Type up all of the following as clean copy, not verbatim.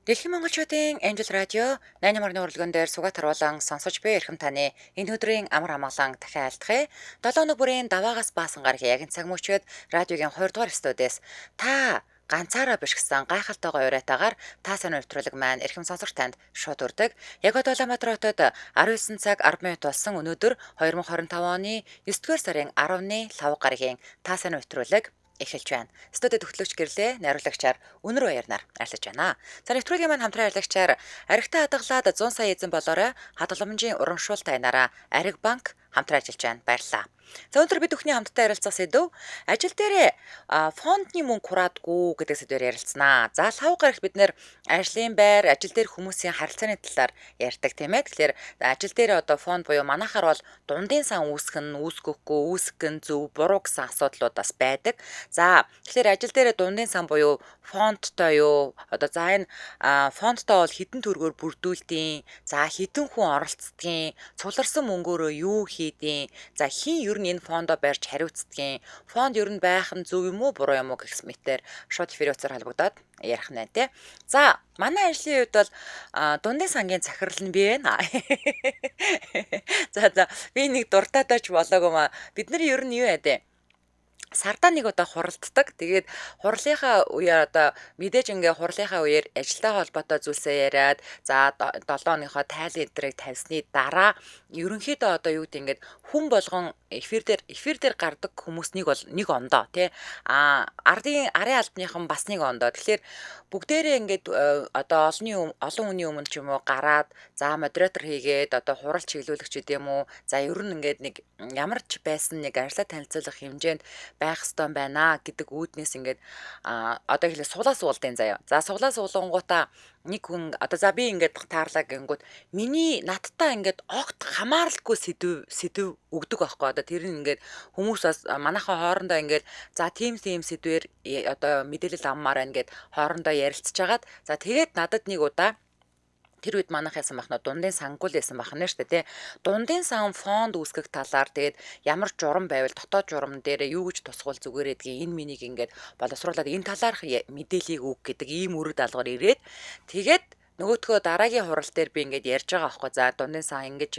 Дэлхийн монголчуудын Angel Radio 88-ны урлаган дээр сугаат харуулан сонсож буй эрхэм таны энэ өдрийн амар амгалан дахин айлтгая. 7 өнөг бүрийн даваагаас баасан гарагийн яг цаг мөчид радиогийн 2 дугаар студиэс та ганцаараа биш гэсэн гайхалтайгаа уриатаагаар та сайн нэвтрүүлэг маань эрхэм сонсогч танд шууд хүрдэг. Яг одоо Улаанбаатар хотод 19 цаг 10 минут болсон өнөөдөр 2025 оны 9-р сарын 10-ны 5 гарагийн та сайн нэвтрүүлэг эхэлж байна. Студид хөтлөгч гэрлээ найруулагчаар Үнэр Баярнаар арилж байна. За нэвтрүүлгийн маань хамтран арилгачаар аригтай хадгалаад 100 сая эзэн болоорой хадгаламжийн урамшуултай нараа Ариг банк хамтран ажиллаж байна. Баярлалаа. За өнөөдөр бид бүхний хамтдаа ярилцах сэдв ажил дээрээ фондны мөнгө хураадгүй гэдэг сэдвээр ярилцсанаа. За 5 гарагт бид нэр ажлын байр, ажил дээр хүмүүсийн харилцааны талаар ярьдаг тийм ээ. Тэгэхээр ажил дээр одоо фонд буюу манайхаар бол дундын сан үүсгэх нь үүсгэхгүй, үүсгэх нь зөв, буруу гэсэн асуудлууд бас байдаг. За тэгэхээр ажил дээр дундын сан буюу фондтой юу? Одоо за энэ фондтой бол хэдэн төгрөгөөр бүрдүүлтийн, за хэдэн хүн оролцдгийн, цугларсан мөнгөөрөө юу хийдیں۔ За хин ер нь энэ фондо барьж хариуцдгийн, фонд ер нь байх нь зөв юм уу, буруу юм уу гэх мэтээр шууд эфир утсаар холбогдоод ярих нэ тий. За манай ажлын хувьд бол дундын сангийн захирал нь би байна. За би нэг дуртаадаач болоогүй маа. Бид нар ер нь юу яа сардаа нэг удаа хуралддаг. Тэгээд хурлынхаа үеэр одоо мэдээж ингээ хурлынхаа үеэр ажилтай холбоотой зүйлсээ яриад за 7 оныхоо тайлан эдрийг тавьсны дараа ерөнхийдөө одоо юу гэдэг ингээд хүн болгон эфир дээр гардаг хүмүүснийг бол нэг ондоо тий арын албаныхан бас нэг ондоо. Тэгэхээр бүгдээрээ ингээд одоо олон хүний өмнө ч юм уу гараад за модератор хийгээд одоо хурал чиглүүлэгч гэдэг юм уу. За ер нь ингээд нэг ямар ч байсан нэг ажлаа танилцуулах хэмжээнд байх ёстой байна гэдэг үүднээс ингээд одоо ихлэ суглаа суулдیں۔ Заяа. За суглаа суулгангуудаа нэг хүн одоо за би ингээд таарлаа гингүүд миний надтай ингээд огт хамааралгүй сэдв өгдөг байхгүй. Одоо тэр нь ингээд хүмүүс бас манайхаа хоорондоо ингээд за тийм сэдвэр одоо мэдээлэл авмаар байна гэд хоорондоо ярилцчихагаад за тэгээд надад нэг удаа тэр үед манайх ясан бахна дундын сангуул ясан бахна шүү дээ тий. Дундын сан фонд үүсгэх талаар тэгээд ямар журам байвал дотоод журам дээр юу гэж тусгуул зүгээр гэдгийг энэ минийг ингээд боловсруулад энэ талаарх мэдээллийг өг гэдэг ийм үрэг даалгавар ирээд тэгээд нөгөөдгөө дараагийн хурал дээр би ингээд ярьж байгаа аахгүй. За дундын сан ингэж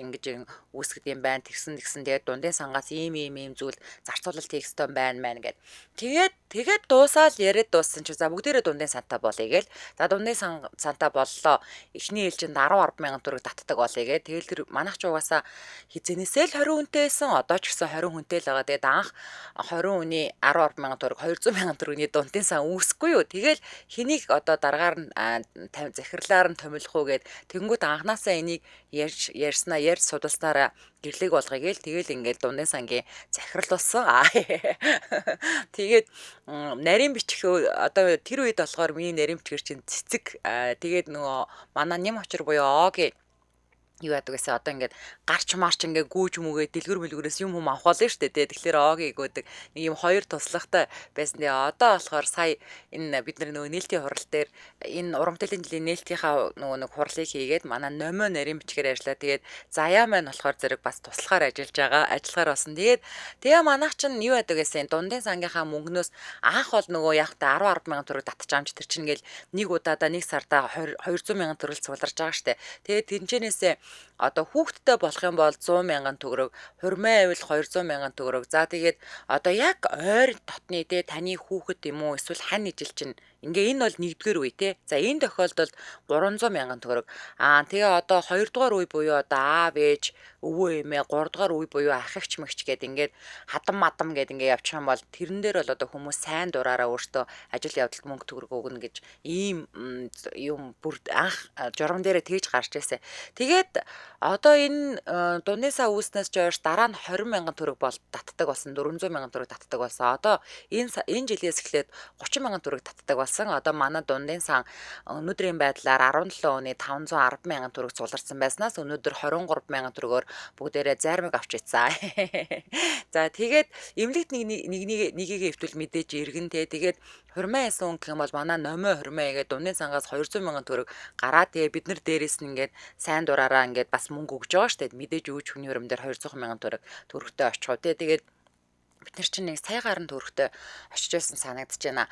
үүсгэж юм байна. Тэгсэн тэгээд дундын сангаас ийм зүйл зарцуулалт хийх ёстой байна мэн гэд. Тэгээд дуусаал яриад дууссан чи за бүгдээрээ дундын сантаа болъё гээл. За дундын сантаа боллоо. Эхний ээлжинд 10 мянган төгрөг татдаг болъё гээ. Тэгэл тэр манайх ч угаасаа хизэнээсээ л 20 хүнтэй байсан. Одоо ч гэсэн 20 хүнтэй л байгаа. Тэгээд анх 20 хүний 10 мянган төгрөг 200 мянган төгрөгийн дундын сан үүсэхгүй юу. Тэгэл хэнийг одоо дараагаар нь захирлаар томилох уу гэд тэнгууд анханасаа энийг ярьж судалснараа гэрлэг болгоё гээл тэгэл ингээд дундын сангийн захирал болсон. Тэгээд нарийн бичих одоо тэр үед болохоор миний нарийн бичгэр чинь цэцэг тэгээд нөгөө манай нэм очир буюу Оги юу яадаг гэсэн одоо ингээд гарч марч ингээд гүүж мүгээ дэлгэр мэлгэрээс юм авах болно шүү дээ. Тэгэхээр Оги гэдэг нэг юм хоёр туслагтай байсан. Тэгээ одоо болохоор сая энэ бид нар нөгөө нээлтийн хурал дээр энэ урамтлалын жилийн нээлтийнхаа нөгөө нэг хурлыг хийгээд манай номоо нарийн бичгээр ажиллаа. Тэгээд заяа маань болохоор зэрэг бас туслахаар ажиллаж байгаа. Ажиллахаар болсон. Тэгээ манайх чинь юу яадаг гэсэн дундын сангийнхаа мөнгнөөс анх бол нөгөө яг та 10 мянган төгрөг татчихаамч тэр чинь ингээл нэг удаадаа нэг сардаа 200 мянган төгрөг цугларч байгаа штэ. Тэгээд тэнцэнээсээ одоо хүүхдтэй болох юм бол 100 мянган төгрөг, хурмаа авил 200 мянган төгрөг. За тэгээд одоо яг ойр дотны те таны хүүхэд юм уу эсвэл хань ижил чинь ингээ энэ бол нэгдүгээр үе те. За энэ тохиолдолд 300 мянган төгрөг. Тэгээ одоо 2 дугаар үе буюу одоо аав ээж өвөө эмээ 3 дугаар үе буюу ах эгч мэгч гээд ингээд хадам мадам гээд ингээ явчих юм бол тэрэн дээр бол одоо хүмүүс сайн дураараа өөртөө ажил явдалт мөнгө төгрөг өгнө гэж ийм юм бүр анх журам дээрээ тэгж гарч ирсэн. Тэгээд одоо энэ дундын сан үүснээс ч ойш дараа нь 20 мянган төгрөг бол татдаг болсон. 400 мянган төгрөг татдаг болсон. Одоо энэ жилээс эхлээд 30 мянган төгрөг татдаг болсон. Одоо манай дундын сан өнөөдрийн байдлаар 17 оны 510 мянган төгрөг цугларсан байснаас өнөөдөр 23 мянган төгрөгөөр бүгдээрээ зармиг авч ицсэн. За тэгээд эмнэлэгт нэгийг хэвтвэл мэдээж иргэнтэй. Тэгээд хурмаа ясан гэх юм бол манай номоо хурмаа игээд дундын сангаас 200 мянган төгрөг гараа. Тэгээ бид нар дээрээс нь ингээд сайн дураараа ингээд бас мөнгө өгж байгаа штэ. Мэдээж өөж хүний хөрөмдөр 200 мянган төгрөгтэй очихоо. Тэгээд бид нар чинь нэг сая гаруй төгрөгтэй очиж байсан санагдаж байна.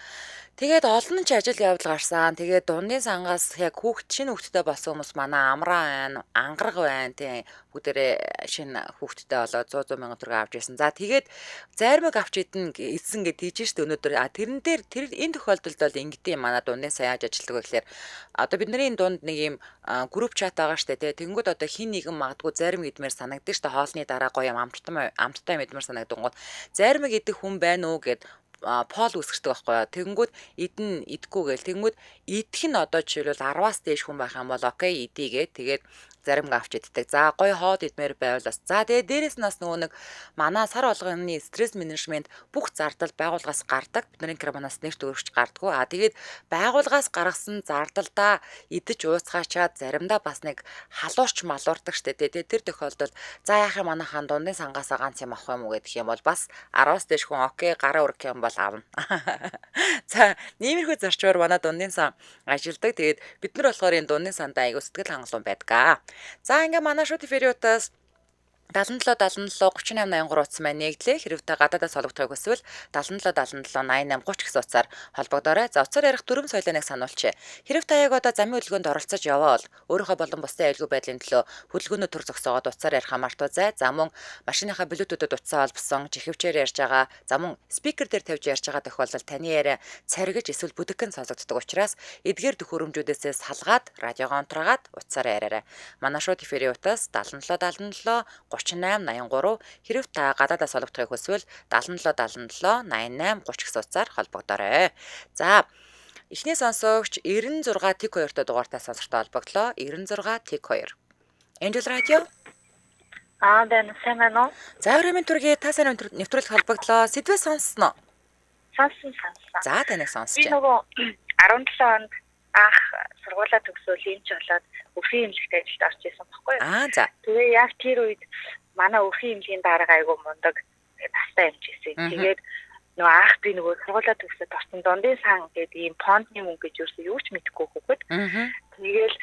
Тэгээд олон ч ажил явдал гарсан. Тэгээд дундын сангаас яг шинэ хүүхдтэй болсон хүмүүс манай амраа байна, ангараг байна тий. Бүгдээрээ шинэ хүүхдтэй болоод 100 мянган төгрөг авч ирсэн. За тэгээд зармиг авч идэн эзэн гэж тийж штэ өнөөдөр. Тэрэн дээр тэр энэ тохиолдолд бол ингэдэм манай дундын сая яаж ажилладаг вэ гэхээр одоо бидний дунд нэг юм групп чат байгаа штэ тий. Тэнгүүд одоо хин нэгэн магадгүй зарим идмээр санагддаг штэ хоолны дараа гоё юм амттай мэдмээр санагдангууд зармиг идэх хүн байна уу гэд пол үсгэрдэг байхгүй юу. Тэгэнгүүт идэхгүй гээл. Тэгэнгүүт идэх нь одоо жишээлбэл 10-аас дээш хүн байх юм бол окей идийгээ. Тэгээд зарим авч иддэг. За гоё хоод идмээр байвал бас. За тэгээд дээрэс нь бас нөгөө нэг манай сар болгоны стресс менежмент бүх зардал байгууллагаас гардаг. Бидний карманаас нэг төгрөгч гардаггүй. Тэгээд байгууллагаас гаргасан зардалдаа идэж ууцгаачаад заримдаа бас нэг халуурч малуурдаг штэ. Тэгээд тэр тохиолдолд за яахын манайхан дундын сангаасаа ганц юм авах юм уу гэдэг юм бол бас 10-аас дээш хүн окей гараа өрөх юм бол авна. За ниймэрхүү зарчмаар манай дундын сан ажилладаг. Тэгээд бид нар болохоор энэ дундын сандаа аягүй сэтгэл хангалуун байдаг. За ингээ манай шууд эфириутаас 77 77 38 83 утас маань нэгдлээ. Хэрэг та гадаадаас холбогдохыг хүсвэл 77 77 88 30 гэсэн утсаар холбогдоорой. За утсаар ярих дүрм соёлооныг сануулчих. Хэрэг та яг одоо замын хөдөлгөөнд оролцож яваал өөрийнхөө болон бусдын аюулгүй байдлын төлөө хөдөлгөөнөө төр зогсоогоод утсаар ярих мартуу зай. За мөн машиныхаа блютутэд утсаа холбосон чихвчээр ярьж байгаа. За мөн спикер дээр тавьж ярьж байгаа тохиолдолд таны яриа царгиж эсвэл бүдэгхэн сонсогддог учраас эдгээр төхөөрөмжүүдээс салгаад радиогоо онтраагаад утсаар яриарай. Манай шууд эфирийн утас 77 77 38 83 хэрэг та гадаадаас холбогдохыг хүсвэл 77 77 88 30 гэсэн утсаар холбогдоорой. За эхний сонсогч 96 тэг 2-той дугаартай сонсогчтой холбогдлоо. 96 тэг 2. Angel Radio. Дэн сэмэнэ. За өрөөмийн түргээ та сайн нэвтрүүлэх холбогдлоо. Сэдвээ сонссноо? Сонссон. За таныг сонсч байна. Би нөгөө 17 онд анх сургуулаа төгсөөл эмч болоод өхийн эмнэлэгт ажилд орж исэн баггүй юу? За. Тэгээ яг тэр үед манай өхийн эмнэлгийн дарга айгу мундаг настай эмч исэн. Тэгээд нөгөө анх би нөгөө сургуулаа төгсөөд орсон дундын сан гэдэг ийм фондны мөнгө гэж юу ч мэдэхгүй хөөд. Тэгээл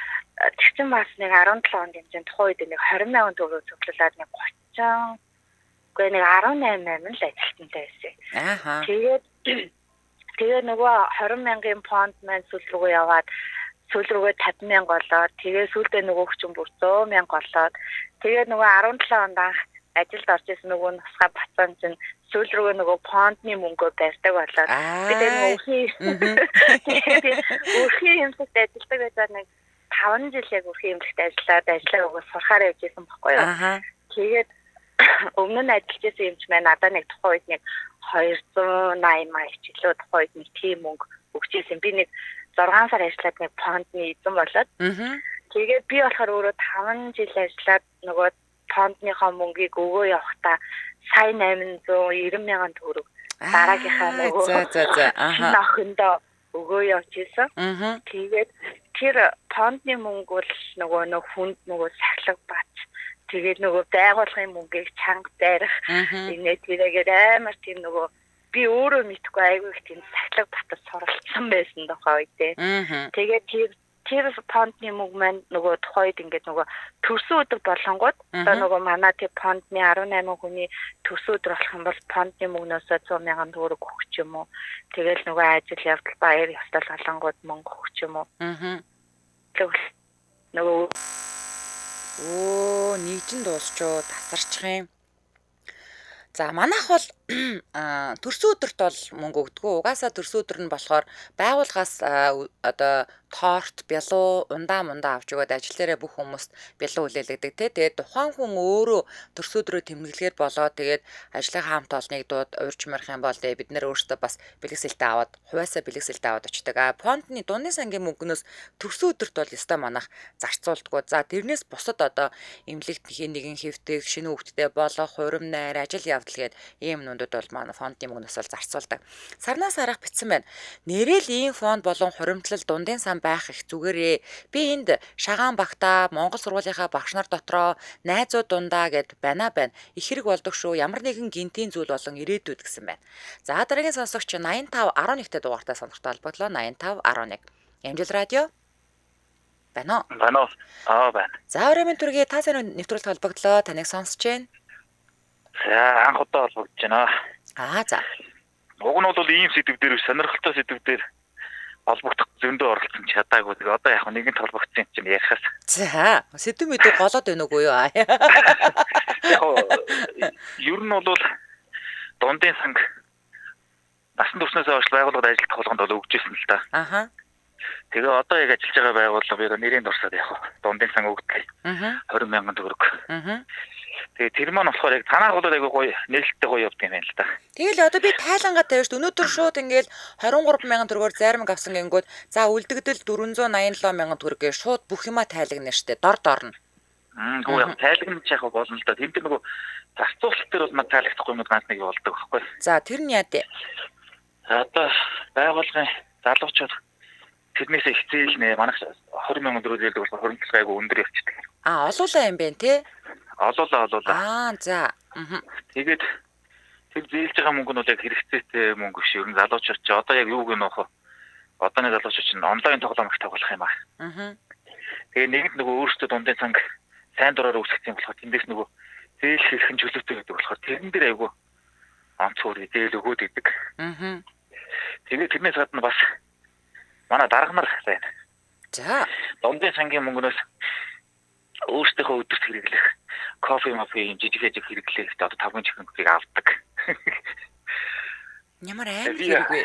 тэгсэн бас нэг 17 онд эмчийн тухайн үед нэг 20,000 төгрөг цуглуулад нэг 30 үгүй нэг 18,000 л ажилтнтай байсан. Тэгээд нөгөө 20,000-ын фонд маань сүүл рүү яваад сүүл рүүгээ 50,000 болоод тэгээ сүүлдээ нөгөө хүчин бүр 100,000 болоод тэгээд нөгөө 17 онд анх ажилд орж исэн нөгөө нусгаа бацсан чинь сүүл рүүгээ нөгөө фондны мөнгөө барьдаг болоод тэгээд өхийн эмнэлэгт ажилдаг байгаад нэг 5 жил яг өхийн эмнэлэгт ажиллаа угаас сурахаар явж исэн баггүй юу. Тэгээд өмнө нь ажиллаж исэн эмч маань надад нэг тухайн үед нэг 280 маяг ч илүү тухайн үед нэг тийм мөнгө өгчээсэн. Би нэг 6 сар ажиллаад нэг фондны эзэн болоод. Тэгээд би болохоор өөрөө 5 жил ажиллаад нөгөө фондныхоо мөнгийг өгөө явахдаа сая 890,000 төгрөг дараагийнхаа нөгөө нөхөндөө өгөө явж исэн. Тэгээд тэр фондны мөнгө бол нөгөө хүнд нөгөө сахилга бац. Тэгээд нөгөө байгууллагын мөнгийг чанга зарих энэ тэрээгээр амар тийм нөгөө би өөрөө мэдгүй айгүй их тийм сахилга батас суралцсан байсан тохоо үедээ. Тэгээд тэр фондны мөнгө маань нөгөө тухайд ингээд нөгөө төрсөн өдөр болонгууд одоо нөгөө манай тэр фондны 18 хүний төрсөн өдөр болох юм бол фондны мөнгнөөс 100,000 төгрөг өгч юм уу. Тэгэл нөгөө ажил явдал баяр ёслол болонгууд мөнгө өгч юм уу. Нөгөө нийжин дуусчоо тасарчих юм. За манайх бол төрсөн өдөрт бол мөнгө өгдөг. Угаасаа төрсөн өдөр нь болохоор байгууллагаас одоо торт, бялуу, ундаа авч өгöd ажил дээрээ бүх хүмүүст бялуу хүлээлгдэг тий. Тэгээд тухайн хүн өөрөө төрсөн өдрөө тэмдэглэхээр болоо тэгээд ажлынхаа хамт олныг дууд уурж марих юм бол бид нэр өөрсдөө бас бэлгэсэлтээ аваад хувьяасаа бэлгэсэлтээ аваад очдог. Фондны дундын сангийн мөнгнөөс төрсөн өдөрт бол ёстой манайх зарцуулдаг. За тэрнээс бусад одоо эмнэлэгт нэгэн хэвтэх, шинэ хүүхдтэй болох, хурим найр, ажил явдал гээд ийм юмнуудад бол манай фондны мөнгнөөс бол зарцуулдаг. Сарнаас арах битсэн байна. Нэрэл ийм фонд болон хуримтлал дундын сан байх их зүгээрээ. Би энд Шагаан багтаа Монгол сургуулийнхаа багш нар дотроо найзууд дундаа гэд байна. Их хэрэг болдог шүү. Ямар нэгэн гинтийн зүйл болон ирээдүйд гэсэн байна. За дараагийн сонсогч 85 11-тэй дугаартай сонирхтой холбогдлоо. 85 11. Angel Radio. Байна уу? Байна. За өрөөмийн түргээ та сайн нэвтрүүлэлт холбогдлоо. Таныг сонсож байна. За анх удаа холбогдож байна. За. Уг нь бол ийм сэдв дээр сонирхолтой сэдв дээр холбогдох зөндөө оролцсон чадаагүй. Тэгээ одоо яг нэгэн толбогдсон чинь ярихаас. За, сэдв мэдээ голоод байна уугүй юу? Яг ер нь бол дундын санг насан туршнаас хойш байгууллагад ажиллах болгонд бол өгчээсэн л та. Аха. Тэгээ одоо яг ажиллаж байгаа байгууллага нэрийн дурсаад яг дундын санг өгдөг. 20,000 төгрөг. Тэгээ тэр маань болохоор яг танаар бол айгүй гоё нээлттэй гоё явдаг юм байна л да. Тэгэл одоо би тайлангаа тавьж өнөөдөр шууд ингээл 23,000 төгрөгөөр зарим авсан гингүүд за үлдэгдэл 487,000 төгрөгээр шууд бүх юма тайлагна штэ дор дорно. Гоо яг тайлагна ч яг болно л да. Тэнд нөгөө зарцуулалт төр бол мань таалагдахгүй юм ганц нэг болдог байхгүй. За тэр нь яа дээ. Одоо байгуулгын залуучууд тэрнээс их зээлнэ. Манайх 20,000 төгрөг зээлдэг болохоор хөрөнгө айгүй өндөр явчихдаг. Олуулаа юм байна те. Олуулаа. За. Тэгээд тэр зээлж байгаа мөнгө нь бол яг хэрэгцээтэй мөнгө биш. Ер нь залуучууд ч одоо яг юуг нөх одооны залуучууд ч онлайн тоглоом их тоглох юм аа. Тэгээ нэгд нөгөө өөрсдөө дундын санг сайн дураар үүсгэх юм болохоор тэндээс нөгөө зээл хэрхэн чөлөөтэй гэдэг болохоор тэрэн дээр айгүй онцгой зээл өгөөд идэг. Тэгээ тэрнээс гадна бас манай дарга нар байна. За. Дундын сангийн мөнгнөөс өөрсдийнхөө өдөрт хэрэглэх кофе мафийн жижиг хэрэглэх одоо 5 чихрэнгийг авдаг. Ямар амар хэрэггүй.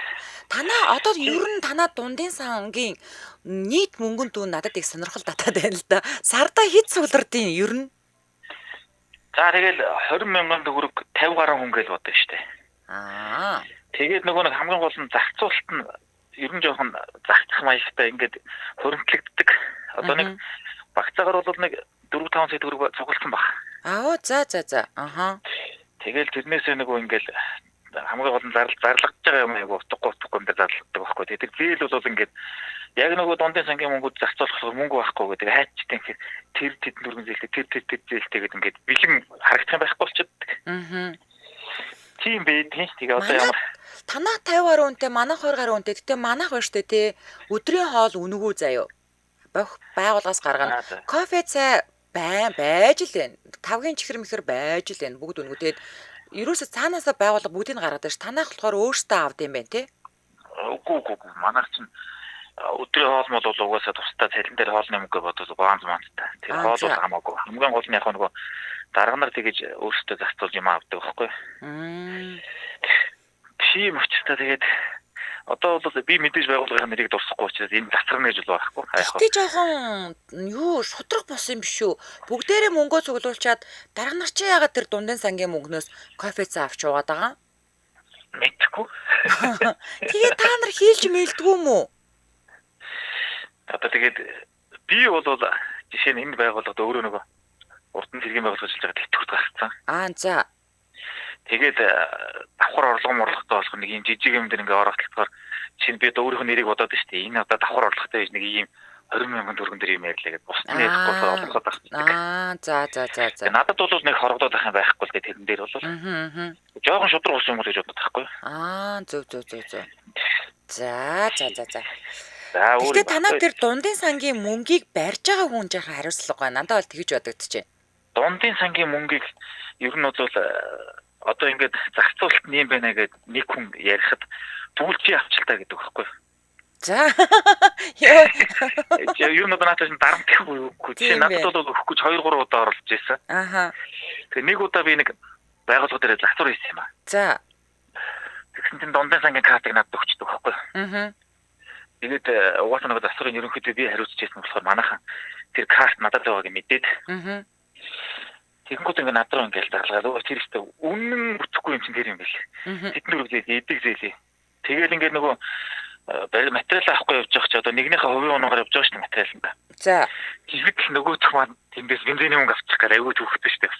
Танаа одоо ер нь танаа дундын сангийн нийт мөнгөнд дүү надад их сонирхол татаад байна л да. Сарда хэд суулардын ер нь? За тэгэл 20,000 төгрөг 50 гаруй хүн гэж бодсон шүү дээ. Тэгээд нөгөө нэг хамгийн гол нь зарцуулалт нь ер нь жоохон загтах маягтай ингээд хөрөнгөлөгддөг. Одоо нэг багцаагаар бол нэг 4-5 сая төгрөг цугласан баг. За. Тэгэл тэрнээсээ нөгөө ингээд хамгийн гол нь зарлагдж байгаа юм айгу утгагүй юм дээр зарлагддаг байхгүй. Тэгээд зээл бол ингээд яг нөгөө дундын сангийн мөнгөд зарцуулах мөнгө байхгүй гэдэг хайчтай ингээд тэр тэдэн дөрвөн зээлтэй тэр зээлтэй гэдэг ингээд бэлэн харагдах юм байхгүй болчихдог. Тийм бэ тийм. Тэгээ одоо ямар танаа 50 гаруй үнэтэй манайх 20 гаруй үнэтэй. Гэтэ манайх ба штэ тий өдрийн хоол үнэгүй заяо. Байгууллагаас гаргана. Кофе цай байж л байна. Тавгийн чихэр мэхэр байж л байна. Бүгд үнэгүй. Тэгээд ерөөсө цаанаасаа байгууллага бүгдийг гаргаад байна ш. Танайх болохоор өөртөө авд юм байна тий. Үгүй. Манайх чинь өдрийн хоол мод бол угаасаа тусдаа цалин дээр хоолны мөнгө бодвол ганц мантай. Тэр хоол бол хамаагүй. Хамгийн гол нь яг нөгөө дарга нар тэгэж өөрсдөө зарцуулж юм авдаг байхгүй. Тийм учраас тэгээд одоо бол би мэдээж байгууллагын нэрийг дурсахгүй учраас энэ засрах гэж бол байхгүй. Тэ жоохон юу шудраг болсон юм биш үү? Бүгдээрээ мөнгөө цуглуулчаад дарга нар чи яагаад тэр дундын сангийн мөнгнөөс кофе цаа авч уугаад байгаа? Мэдгүй. Тэгээ та нар хийлж мэлдгүй юм уу? Одоо тэгээд би бол жишээ нь энэ байгууллагад өөрөө нөгөө урд нь зэргийн байгууллагаж ажиллаж байгаа тэтгэврт гаргацсан. За. Тэгээд давхар орлоготой болох нэг юм жижиг юм дээр ингээ ороод болохоор чинь би өөрийнхөө нэрийг бодоод шүү дээ. Энэ одоо давхар орлоготой биш нэг юм 20,000 төгрөгөн дээр юм ярьлаа гэдээ бусны ярихгүй орлогод багчдаг. За. Надад бол нэг хорогдоод байх юм байхгүй л тэрэн дээр бол. Жохон шудраг ус юм уу гэж боддог байхгүй. Зөв. За. Гэтэ танаа тэр дундын сангийн мөнгийг барьж байгаа хүн жаахан хариуцлага байна. Надад бол тэгж бодогдчихэ. Дундын сангийн мөнгийг ер нь бол одоо ингээд зарцуулалт нь юм байна гэд нэг хүн ярихад түүлчи авчлаа гэдэг байхгүй. За. Яа. Ер нь надад дарамт гэхгүй. Чи надад бол өгөхгүй 2-3 удаа оролцож байсан. Тэгээ нэг удаа би нэг байгууллага дээр засвар хийсэн юм аа. За. Тэгсэн чинь дундын сангийн картыг надад өгчдөг байхгүй. Тэгээд угаасаа нэг засварын ерөнхийдөө би хариуцж байсан болохоор манайхан тэр карт надад байгааг мэдээд. Тэгэнгүүт ингээ над руу ингээл даргалгаа. Тэр ихтэй үнэн бүтэхгүй юм чинь тэр юм бэл. Тэднэр үгүй эдэг зээлээ. Тэгэл ингээ нөгөө материал авахгүй явж байгаа ч одоо нэгнийхээ хувийн унаагаар явж байгаа шүү дээ материалнда. За. Тэгэхэд л нөгөө ч маань тэндээс бензиний мөнгө авчих гал аягүй төвхтэй шүү дээ.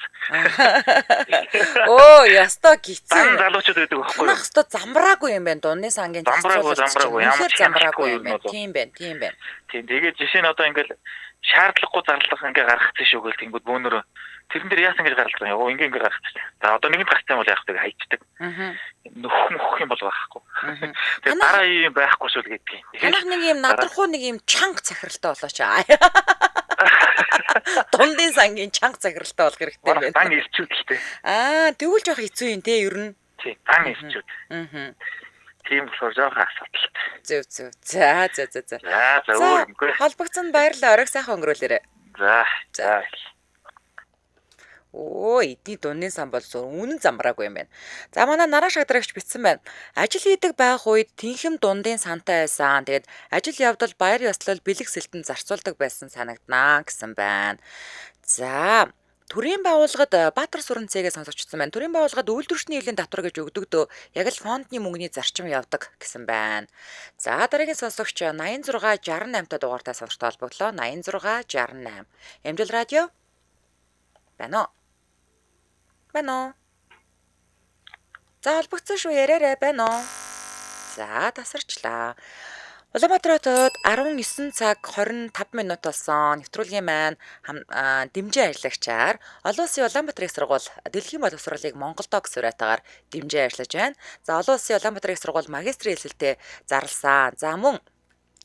Ястаа гिचсэн. Залуучууд байдаг байхгүй юу? Ястаа замбраагүй юм байна. Дунны сангийн замбраагүй ямар замбраагүй юм байна. Тийм байна. Тийм тэгээд жишээ нь одоо ингээл шаардлагагүй зарлах ингээ гаргах тийш өгөөл тэнгүүд бөөнөр тэрэн дээр яасан гэж гаргалдаг юм. Ингээ гаргах. За одоо нэгэн гарцсан бол яах вэ хайчдаг. Нөх юм бол байхгүй. Тэгээд дараа юм байхгүй шүү л гэдгийг. Танах нэг юм надрахуу нэг юм чанга захиралтай болооч. Дундын сангийн чанга захиралтай болох хэрэгтэй байна. Дан илчүүлэлтэй. Тэгвэл жоох хэцүү юм те ер нь. Тийм, дан ирчүүд. Тийм болохоор жоохон асуудалтай. Зөв. За. За өөр юмгүй. Холбогдсон баярлалаа. Оройг сайхан өнгөрүүлээрэй. За. Эдний дундын сан бол үнэн замраагүй юм байна. За манай нараа шагдрагч бичсэн байна. Ажил хийдэг байх үед тэнхэм дундын сантай байсан. Тэгээд ажил явдал баяр ёслол бэлэг сэлтэн зарцуулдаг байсан санагданаа гэсэн байна. За төрийн байгууллагад Баатар Сүрэнцэгээ сонсогчсон байна. Төрийн байгууллагад үйлдвэрчний хилийн татвар гэж өгдөг дөө яг л фондны мөнгөний зарчим явдаг гэсэн байна. За дараагийн сонсогч 8668 та дугаартай сонсогчтой холбогдлоо. 8668. Эмжил радио байна уу? За холбогдсон шүү яриарай байна уу? За тасарчлаа. Улаанбаатар хотод 19 цаг 25 минут болсон. Нэвтрүүлгийн маань дэмжээ ажиллагчаар Олон улсын Улаанбаатар их сургууль дэлхийн боловсролыг Монголдоо гэсэн уриатаагаар дэмжээ ажиллаж байна. За Олон улсын Улаанбаатар их сургууль магистрийн хэлэлтэд зарласан. За мөн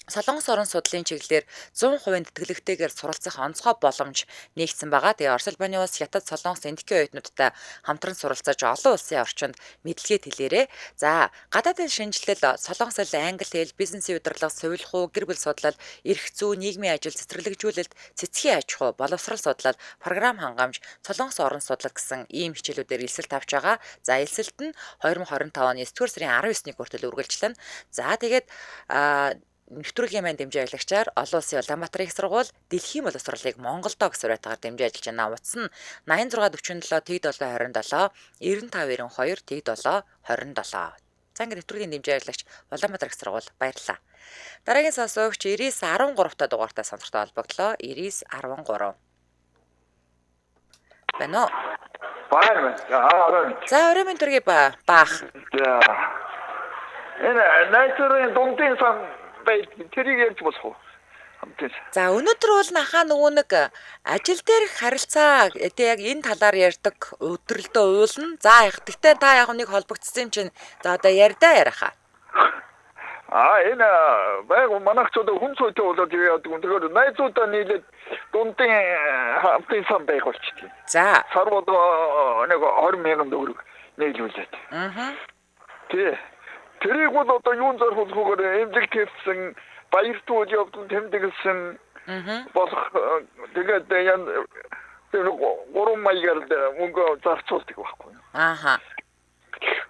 Солонгос орон судлалын чиглэлээр 100% тэтгэлэгтэйгээр суралцах онцгой боломж нээгдсэн байгаа. Тэгээ Орос улбаны улс Хятад, Солонгос, Индикийн оюутнуудтай хамтран суралцаж олон улсын орчинд мэдлэгээ тэлээрээ. За гадаадын шинжилэл, Солонгос хэл, англи хэл, бизнесийн удирдлага, сувилах уу, гэр бүл судлал, эрх зүй, нийгмийн ажил, цэцэрлэгжүүлэлт, цэцгийн аж ахуй, боловсрол судлал, програм хангамж, Солонгос орон судлал гэсэн ийм хичээлүүдээр элсэлт авч байгаа. За элсэлт нь 2025 оны 9-р сарын 19-ний хүртэл үргэлжлэнэ. За тэгээд нэвтрүүлгийн маань дэмжээ ажиллагчаар Олон улсын Улаанбаатар их сургууль дэлхийн боловсролыг Монголдоо гэсэн уриатаагаар дэмжээ ажиллаж байна. Утас нь 8647 T727 9592 T727. За ингээд нэвтрүүлгийн дэмжээ ажиллагч Улаанбаатар их сургууль баярлалаа. Дараагийн сонсогч 9913 та дугаартай сонсогчтой холбогдлоо. 9913. Байна уу? Байна. За орой минь төргий баах. За. Энэ найзрын дундын сан бай тэрийг ярьж болох уу? За өнөөдөр бол нахаа нөгөө нэг ажил дээр харилцаа тэгээ яг энэ талаар ярьдаг өдрөлдөө уулна. За яг тэгтээ та яг нэг холбогдсон юм чинь за одоо ярьдаа яриаха. Энэ баг манайхчууд хүн цойтой болоод яваад өнөөр найзуудаа нийлээд дундын хамтын сан байх болчихсон. За. Сар болоо нэг 20,000 төгрөг нийлүүлээд. Тий. Тэрийг бол одоо юун зориулахгүйгээр эмзэг тавьсан баяр туул явуулсан тэмдэглэсэн болох тэгээд ян тэр 3 маягаар мөнгө зарцуулдаг байхгүй юу.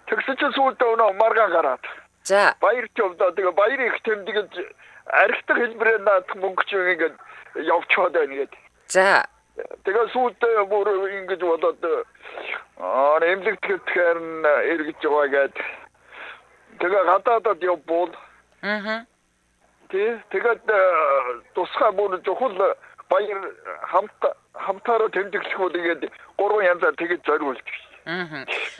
Тэгсэн чинь сүүлдээ өнөө маргаан гараад. За. Баяр туулдаа тэгээ баяр их тэмдэглэж архитект хэлбэрээр наадах мөнгө ч ингээд явчиход байна гэдэг. За. Тэгээ сүүлдээ бүр ингэж болоод эмзэг тэгэхээр эргэж байгаа гэдэг. Тэгээ гадаадад явбол. Тэгээд тусгай бүр зөвхөн баяр хамтаараа тэмдэглэх үү тэгээд 3 янзаар тэгээд зориулдаг.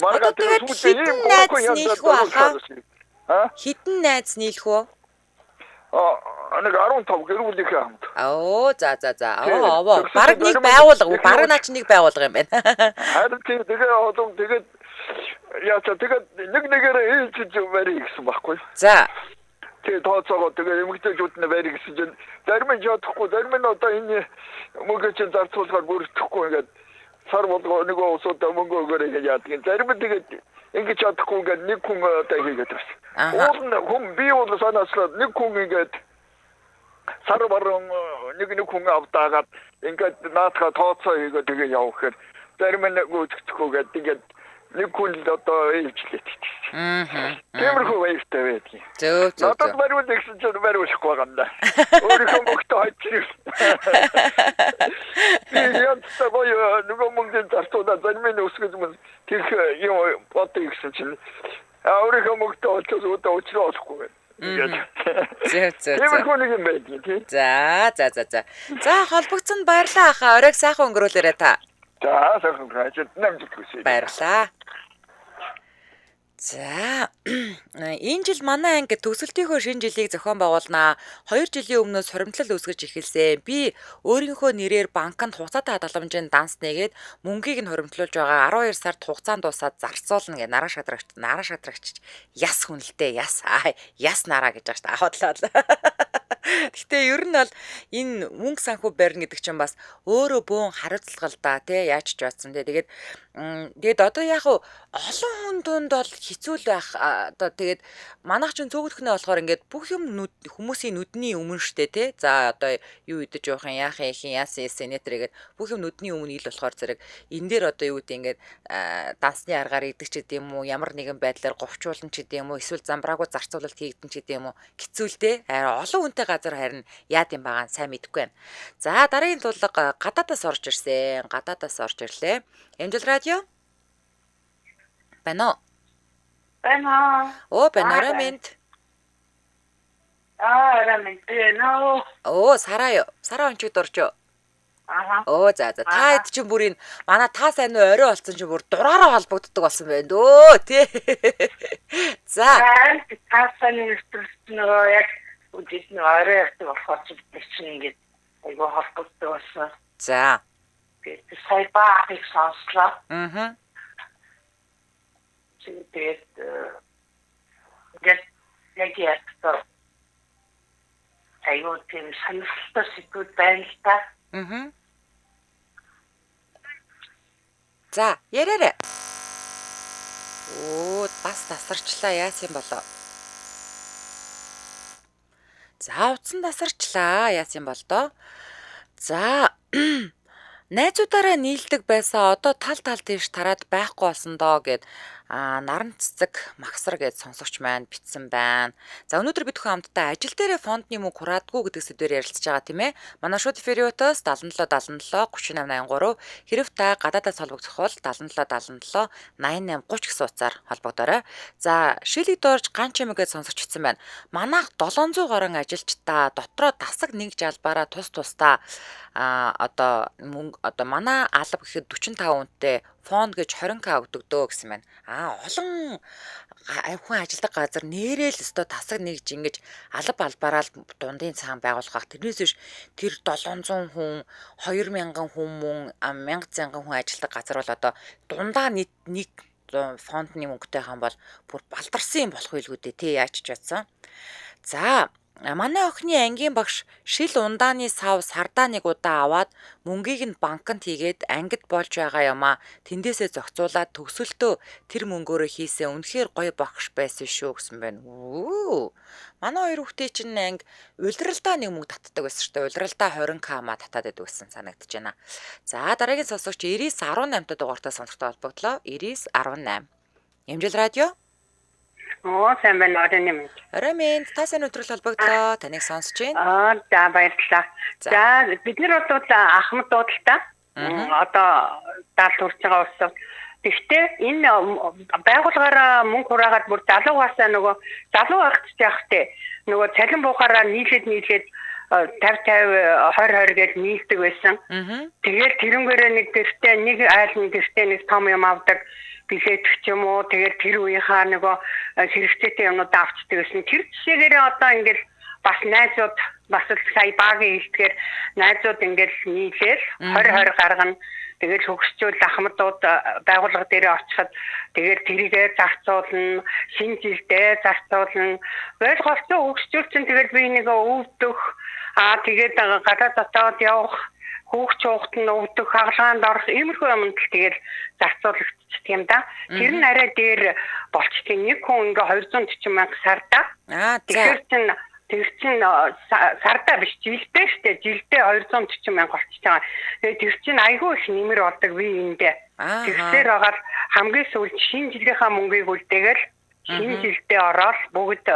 Одоо тэгээд хитэн найз нийлэх үү хаа? Хитэн найз нийлэх үү? Нэг 15 гэр бүлийнхээ хамт. За. Бараг нэг байгуулга, бараг наач нэг байгуулга юм байна. Харин тэгээд яаца тэгээд нэгээр ээлжиж барих гэсэн байхгүй. За. Тэгээд тооцоогоо тэгээд эмэгтэйчүүд нь барих гэсэн чинь зарим нь чадахгүй, зарим нь одоо энэ мөнгө чинь зарцуулахаар бүрдэхгүй ингээд сар болгоо нөгөө усуудаа мөнгө өгөөрэй гэж яадаг. Зарим нь тэгээд ингэж чадахгүй ингээд нэг хүн одоо хийгээд байна. Хүн би бол санаачлаад нэг хүн ингээд сар баруун нэг хүн авдаагаад ингээд наатаа тооцоо хийгээд тэгээ явах хэрэг. Зарим нь гүйцэхгүй тэгээд нэг хүн л одоо ээлжлээд идчихсэн. Тиймэрхүү баяртай байдгийг. Зөв. Надад баруун гэсэн чинь баруушгүй байгаа юм да. Өөрийнхөө мөнгөтэй хайчих. Яг сая нөгөө мөнгөнд зарцуулаад зарим нь өсгөж мөн тийх юм бодъё гэсэн чинь өөрийнхөө мөнгөтэй олчод өчрөө олохгүй байна. Зөв. Тиймэрхүү нэг юм байдгийг тий. За. За холбогдсон баярлалаа хаа. Оройг сайхан өнгөрүүлээрэй та. За сайхан өнгөрөөж намжиг хүсье. Баярлалаа. За энэ жил манай анги төгсөлтийнхөө шинэ жилийг зохион байгуулнаа. 2 жилийн өмнөөс хуримтлал үүсгэж эхэлсэн. Би өөрийнхөө нэрээр банкнд хугацаатай хадгаламжийн данс нээгээд мөнгийг нь хуримтлуулж байгаа. 12 сард хугацаанд дуусаад зарцуулна гэ нараа шадрагч яс хүнэлтэй яс нараа гэж байгаа шүү дээ. Аваадлаа. Гэхдээ ер нь бол энэ мөнгө санхүү барьна гэдэг чинь бас өөрөө бөөн хариуцлага л да тий яаж ч бодсон тий. Тэгээд одоо яг олон хүн дунд бол хэцүү л байх одоо тэгээд манайх чинь цөөхөлхнөө болохоор ингээд бүх юм хүмүүсийн нүдний өмнө штэ тий. За одоо юу идэж явах юм яах юм яасан сенетргээд бүх юм нүдний өмнө ил болохоор зэрэг энэ дээр одоо юу гэдэг ингээд дансны аргаар идэх ч гэдэм үү ямар нэгэн байдлаар говьчуулна ч гэдэм үү эсвэл замбраагүй зарцуулалт хийгдэн ч гэдэм үү хэцүүлтэй олон хүнтэй газар харин яад юм байгаа сайн мэдэхгүй байна. За дараагийн тулга гадаадаас орж ирсэн. Гадаадаас орж ирлээ. Эмжил радио байна уу? Байна. Оо байна минь. Рамэн байна. Оо сараа ончууд орж. Оо за та хэд чинь бүр энэ манай та сайн орой болсон чинь бүр дураараа холбогддог болсон байна дөө тий. За та сайн нэвтрүүлсэн яг үдээс нь орой явдаг болохоор чинь ингээд айгуу холбогддог болсон. За. Тэгээд сая баахыг сонслоо. Тэгээд яг ястаа айгуу тийм сонирхолтой сэдвүүд байна л та. За, яраарэ. Оо, бас тасарчлаа яасан болоо. За, утсан тасарчлаа яасан бол доо. За, найзуудаараа нийлдэг байсан одоо тал тийш тараад байхгүй болсон доо гэд наран цэцэг магсар гэж сонсогч маань бичсэн байна. За өнөөдөр бид бүхэн хамтдаа ажил дээрээ фондны мөнгө хураадгүй гэдэг сэдвээр ярилцж байгаа тийм ээ. Манай шууд эфириотоос 77 77 3883 хэрэг та гадаадаас холбогдох бол 77 77 88 30 гэсэн утсаар холбогдоорой. За шилэг доорж ганч юм гэж сонсогч бичсэн байна. Манайх 700 гаруй ажилчдаа дотроо тасаг нэг жалбаараа тусдаа одоо манай алба гэхэд 45 үнэтэй фонд гэж 20к өгдөг дөө гэсэн байна. Олон хүн ажилладаг газар нэрэл өстө тасаг нэгж ингэж алба албаараа дундын цагаан байгуулах. Тэрнээс биш тэр 700 хүн 2000 хүн мөн 1000 хүн ажилладаг газар бол одоо дундаа нэг фондны мөнгөтэй хаан бол бүр балдарсан юм болох байлгүй дээ тий яаж ч чадсан. За манай охины ангийн багш шил ундааны сав сардаа нэг удаа аваад мөнгийг нь банкнд хийгээд ангид болж байгаа юмаа тэндээсээ зохицуулаад төгсөлтөө тэр мөнгөөрөө хийсэн үнэхээр гоё багш байсан шүү гэсэн байна. Манай хоёр хүүхдээ чинь анги улиралдаа нэг мөнгө татдаг байсан шүү дээ. Улиралдаа 20к маа татаад байдаг гэсэн санагдаж байна. За дараагийн сонсогч 9918 дугаартай сонирхтой холбогдлоо. 9918. Эмжил радио сайн байна уу нэмэн. Орой минь та сайн өдрөл холбогдлоо. Таныг сонсож байна. За баярлалаа. За бид нар бол Ахмад дуудалтай. Одоо даалт хүрч байгаа улсууд. Гэхдээ энэ байгууллагаараа мөнгө хураагаад бүр залуугаасаа нөгөө залуу багт яахтэй нөгөө цалин буухаараа нийлээд 50 20 гэж нийлдэг байсан. Тэгээд тэрнгээрээ нэг гэртээ нэг айл нэг гэртээ нэг том юм авдаг билет ч юм уу тэгээд тэр үеийнхаа нөгөө хэрэгцээтэй юмнууд авчдаг гэсэн. Тэр жишээгээр одоо ингээд бас найзууд бас сая багийн хэлтгэр найзууд ингээд нийлээл 20 гаргана. Тэгээд хөгсчүүл ахмадууд байгууллага дээр очиход тэгээд тэрийгээ зарцуулна, шинэ жилдээ зарцуулна. Ойлголцоо хөгсчүүл чинь тэгээд би нэг өвдөх тэгээд гадаад дотоод явах хүүхч хуухт нь өвдөх хагалгаанд орох иймэрхүү юмд тэгээд зарцуулагдчих юм да. Тэр нь арай дээр болчтой нэг хүн ингээ 240 мянга сарда. Тэр чинь сарда биш жилдээ штэ жилдээ 240 мянга болчихж байгаа. Тэгээд тэр чинь айгүй их нэмэр болдог би эндээ. Тэгэхээр байгаа хамгийн сүүлд шинэ жилийнхаа мөнгийг үлдээгээл шинэ жилдээ ороод бүгд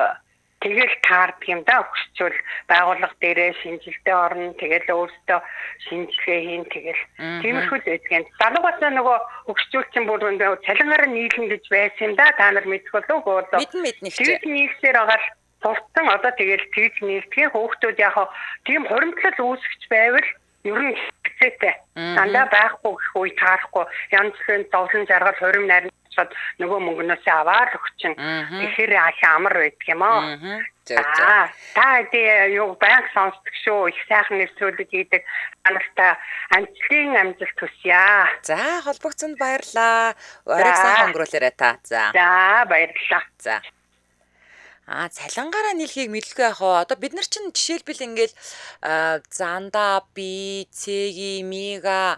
тэгэл таардаг юм да. Өгсчүүл байгууллага дээрээ шинжилгээ орно. Тэгэл өөртөө шинжилгээ хийн. Тэгэл тиймэрхүү зүйлс. Залуугасаа нөгөө өгсчүүл чинь бүр цалингаар нийлнэ гэж байсан юм да. Та нар мэдэх болов уу? Мэднэ ч. Тэр нийлсээр байгаа туссан одоо тэгэл тэгж нийлдэг. Хүүхдүүд яг тийм хуримтлал үүсгэж байвал ер нь хэцээтэй. Дандаа байхгүй гэх үе таарахгүй. Янз бүрийн зовлон жаргал хурим найрн нөгөө мөнгнөөс аваад өгчин. Тэгэхээр амар байдаг юм аа. Та юу банк сонсдог шүү. Их сайхан нэвтрүүлэг хийдэг. Анастаа амжилтын амжилт хүсье. За холбогцсонд баярлаа. Оройг сайхан өнгөрүүлээрэй та. За. За баярлалаа. За. Цалингаараа нийлхийг мэдлгүй яах вэ? Одоо бид нар чинь жишээлбэл ингээл занда, би, цэги, мига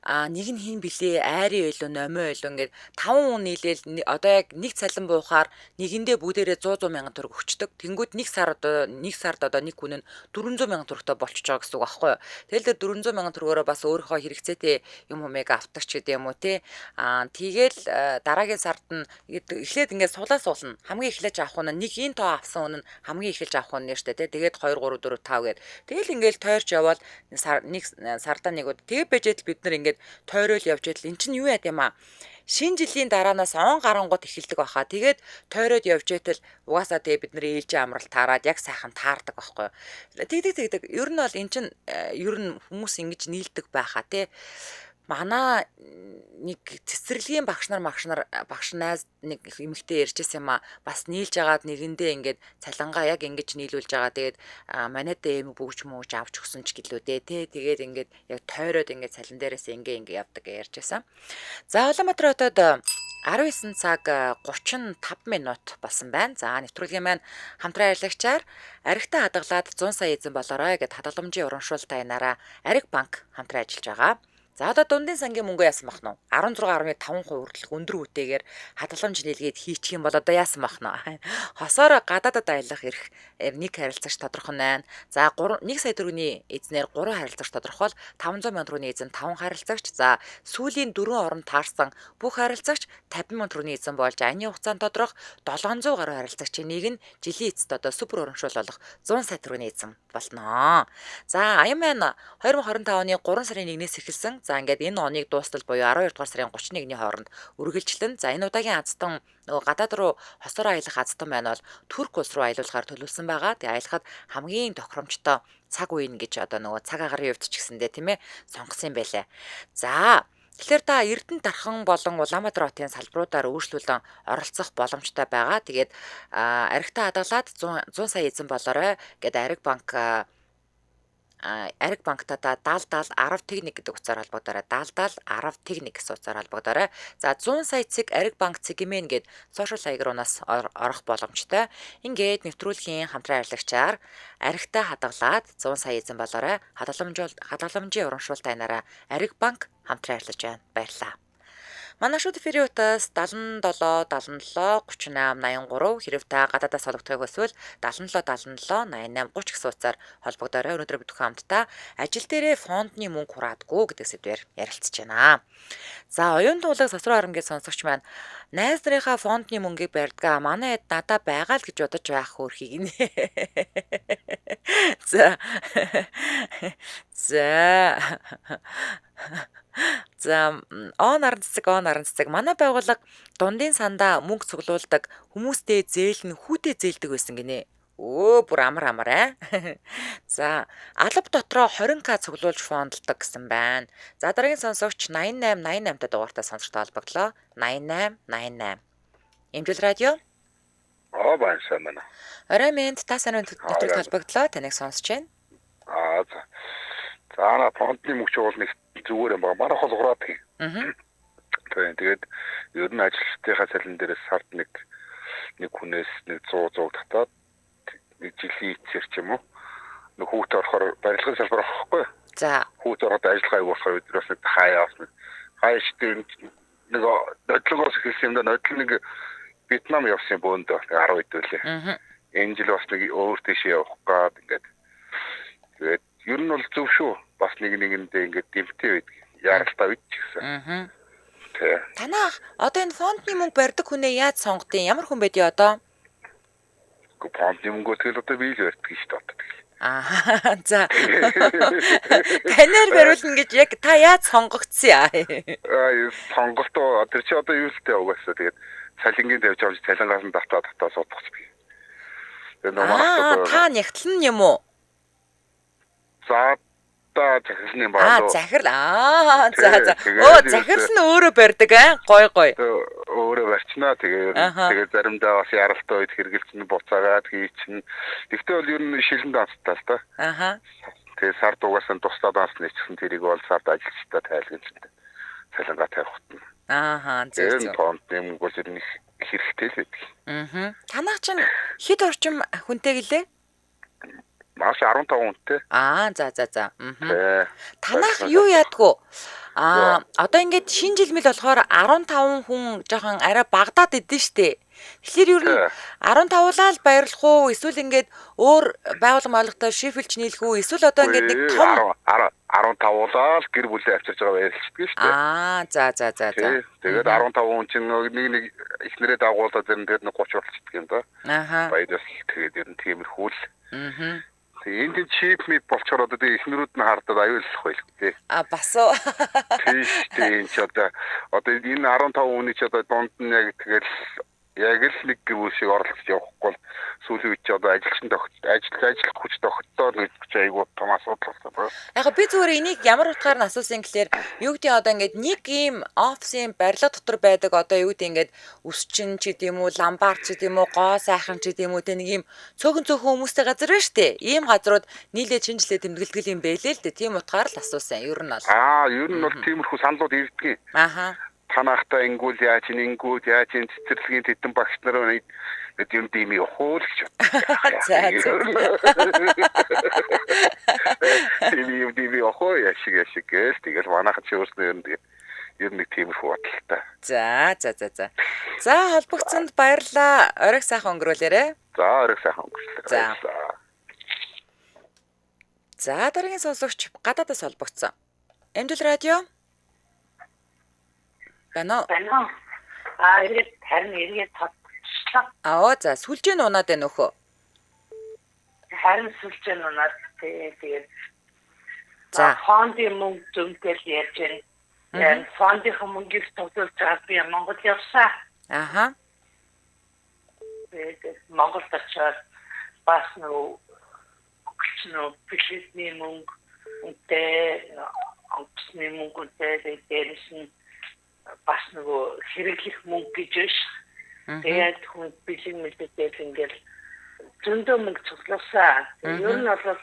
нэг нь хин блэ айрын байлуу номоо байлуу ингээд 5 хүн нийлээл одоо яг нэг цалин буухаар нэгэндээ бүгдээрээ 100 мянган төгрөг өгчдөг. Тэнгүүд нэг сард одоо нэг хүн нь 400 мянган төгрөгтэй болчихж байгаа гэсэн үг байхгүй юу? Тэгэл тэр 400 мянган төгрөгөөрөө бас өөрийнхөө хэрэгцээтэй юм юмыг авдаг ч гэдэг юм уу те. Тэгэл дараагийн сард нь эхлээд ингээд суулна. Хамгийн эхлэж авах нь нэг ин тоо авсан хүн нь хамгийн эхэлж авах нь нэртэй те. Тэгээд 2 3 4 5 гээд тэгэл ингээд тойрч явбал нэг сардаа нэг удаа тэгээ бэжэд бид нар ингээд тойрол явж идэл эн чинь юу яа гэм шинэ жилийн дараанаас он гарангууд эхэлдэг баха. Тэгээд тойроод явж идэл угаасаа тэгээ бид нар ээлжийн амралт таарад яг сайхан таардаг байхгүй юу. Тэгдэг. Ер нь бол эн чинь ер нь хүмүүс ингэж нийлдэг байхаа тий. Манай нэг цэцэрлэгийн багш найз нэг эмэгтэй ярьжсэн юм бас нийлж агаад нэгэндээ ингээд цалингаа яг ингэж нийлүүлж байгаа. Тэгээд манайдаа юм бүгж мууж авч өгсөн ч гэлөө дээ тий. Тэгээд ингээд яг тойроод ингээд цалин дээрээс ингээ явдаг гэж ярьжсэн. За Улаанбаатар хотод 19 цаг 35 минут болсон байна. За нэвтрүүлгийн маань хамтран ажиллагчаар аригтай хадгалаад 100 сая эзэн болоорой гэд хадгаламжийн урамшуулалтаа янаараа Ариг банк хамтран ажиллаж байгаа. За одоо дундын сангийн мөнгө яасан бах нь 16.5% хүртэлх өндөр үетэйгээр хадгаламж нийлгээд хийчих юм бол одоо яасан бах нь хосоор гадаадад аялах эрх нэг харилцагч тодорхой байна. За 1 сая төгрөгийн эзнэр 3 харилцагч тодорхой бол 500 мянган төгрөгийн эзэн 5 харилцагч. За сүүлийн 4 орон таарсан бүх харилцагч 50 мянган төгрөгийн эзэн болж аяны хугацаанд тодорхой 700 гаруй харилцагчийн нэг нь жилийн эцэст одоо супер урамшуул болох 100 сая төгрөгийн эзэн болно. За аян маань 2025 оны 3 сарын 1-ээс эхэлсэн. За ингээд энэ оныг дуустал буюу 12 дугаар сарын 31-ний хооронд үргэлжлэн. За энэ удаагийн азтан нөгөө гадаад руу хосоор аялах азтан байна бол Турк улс руу аялуулахаар төлөвлөсөн байгаа. Тэгээ аялахад хамгийн тохиромжтой цаг үе гэж одоо нөгөө цаг агаарын хувьд ч гэсэндээ тийм ээ сонгосон юм байлаа. За тэгэхээр та Эрдэнэ дархан болон Улаанбаатар хотын салбаруудаар өөрчлөлтөнд оролцох боломжтой байгаа. Тэгээд аригтай хадгалаад 100 сая эзэн болоорой гэдэг Ариг банктаа даалдаал 10 техник гэдэг утсаар холбогдоорой. Даалдаал 10 техник гэсэн утсаар холбогдоорой. За 100 сая цэг Ариг банк цэгмэн гэд сошиал хаягруудаас орох боломжтой. Ингээд нэвтрүүлгийн хамтран ажиллагчаар аригтай хадгалаад 100 сая эзэн болоорой. Хадгаламжийн урамшуулалтаа янаараа Ариг банк хамтран ажиллаж байна. Баярлалаа. Манай шууд эфирийн утас 77 77 38 83 хэрэг та гадаадаас холбогдохыг хүсвэл 77 77 88 30 гэсэн утсаар холбогдоорой. Өнөөдөр бид бүхэн хамтдаа ажил дээрээ фондны мөнгө хураадгүй гэдэг сэдвээр ярилцж байна. За оюун туулаг Сосроо харамгийн сонсогч маань найз нарынхаа фондны мөнгийг барьдгаа манай хэд надаа байгаа л гэж бодож байх хөрхийг нэ. За он аран цэцэг манай байгууллага дундын сандаа мөнгө цуглуулдаг хүмүүстэй зээл нь хүүтэй зээлдэг байсан гинэ. Бүр амар За алба дотроо 20к цуглуулж фондолдог гэсэн байна. За дараагийн сонсогч 8888 дугаартай сонсогчтой холбогдлоо. 8888. Эмжил радио. Баярлалаа манай. Орой минь та сайн нэвтрүүлэгт холбогдлоо. Таныг сонсож байна. За ана фондны мөнгө чуул нэг зүгээр юм ба. Манай хол хураад хий. Тэгээд ер нь ажилчдынхаа цалин дээрээс сард нэг хүнээс нэг 100 татаад нэг жилийн эцсэр ч юм уу. Нэг хүүт орохоор барилгын салбар авахгүй. За хүүт ороод ажиллахаа явуулахаар өдрөөс нэг хаяаштай нэг нодлогоос эхэлсэн юм да. Нодлог нэг Вьетнам явсан бөөнд 10 хэдүүлээ. Энэ жил бас нэг өөр тийш явах гээд ингээд тэгээд ер нь бол зөв шүү. Бас нэгэндээ ингээд дэмтэй байдаг. Яралтай үйд ч гэсэн. Танаа одоо энэ фондны мөнгө барьдаг хүнээ яаж сонгодیں۔ Ямар хүн байдгийг одоо? Фондны мөнгө тэгэл одоо бий л барьдаг шүү дээ. За. Танаар бариулна гэж яг та яаж сонгогдсон яа? Сонголтоо тэр чи одоо юу лтэй угаасаа тэгээд цалингийн тавьж авч цалингаас нь татаа суудах би. Та нягтлан юм уу? За захирал юм байна. Захирал. За. Захирал нь өөрөө барьдаг гой. Өөрөө барьчнаа тэгээд заримдаа бас яралтай үед хэрэгэлцэн буцаагаад хийчихнэ. Тэгтээ бол ер нь шилэн данстай л та. Тэгээд сард угаасаа тусдаа данс нэчсэн тэрийг бол сард ажилчдаа тайлгнажтай. Цалингаа тавих хөтнө. Зөв. Фондны мөнгө бол ер нь хэрэгтэй л байдаг. Танах чинь хэд орчим хүнтэй гэлээ? Маш 15 хүнтэй. За. Танах юу яадгүй? Одоо ингээд шинэ жил мэл болохоор 15 хүн жоохон арай багдаад идэв штэ. Тэгэхээр ер нь 15-уулаа л баярлах уу? Эсвэл ингээд өөр байгууллага маалгатай шифэлж нийлэх үү? Эсвэл одоо ингээд нэг том 15-уулаа л гэр бүлээ авчирж байгаа баярлцдаг штэ. За. Тэгээд 15 хүн чинь нэг ихнэрээ дагуулаад тэр нэг 30 болчихдөг юм да. Баярлал тэгээд ер нь тиймэрхүү л. Тэгээд энэ чип мэд болчоор одоо ихнэрүүд нь хардаад аюуллах байл тээ. Бас уу. Тийш тийм ч одоо энэ 15 хүний ч одоо донд нь яг л нэг гүйл шиг оролцож явахгүй бол сүүлийн үед ч одоо ажиллах хүч тогтдоор гэж айгуу том асуудал байна. Яг би зүгээр энийг ямар утгаар нь асуусан гэхээр юу гэдэг одоо ингээд нэг ийм офисын барилга дотор байдаг одоо юу гэдэг ингээд үсчин ч гэдэм үү, ламбар ч гэдэм үү, гоо сайхан ч гэдэм үү тэ нэг ийм цөөхөн хүмүүстэй газар байна штэ. Ийм газрууд нийлээд шинжилгээ тэмдэглэдэг юм байлээ л дээ. Тийм утгаар л асуусан. Ер нь бол. Ер нь бол тиймэрхүү саналууд ирдэг. Танахта ингүүл яаж цэцэрлэгийн тедэн багш нар юм дими хоол гэж. Дими хоо яшиг гээл тэгэл манайхан ч өөрснөө ер нь тиймэрхүү бодлоо. За. За холбогцсонд баярлаа. Оройг сайхан өнгөрүүлээрэ. За оройг сайхан өнгөрүүлээ. За дараагийн сонсогч гадаадаас холбогцсон. Эмдэл радио. Бано. Эргээд харин эргээд тодчлоо. За сүлжээ нь унаад байна нөхөө. Харин сүлжээ нь унаад тэгээд за фондын мөнгө зөндөл ярьж байна. Фондын мөнгөийг тогтоож байгаа би Монгол явсаа. Тэгээд Монгол очоод бас нөгөө бишний мөнгө үнтэй онгоцны мөнгө үнтэй дээрээс нь бас нөгөө хэрэглэх мөнгө гэж байна. Тэгээд хүн бэлэн мэдээлэл ингээл зөндөө мөнгө цуглуулсан. Ер нь бол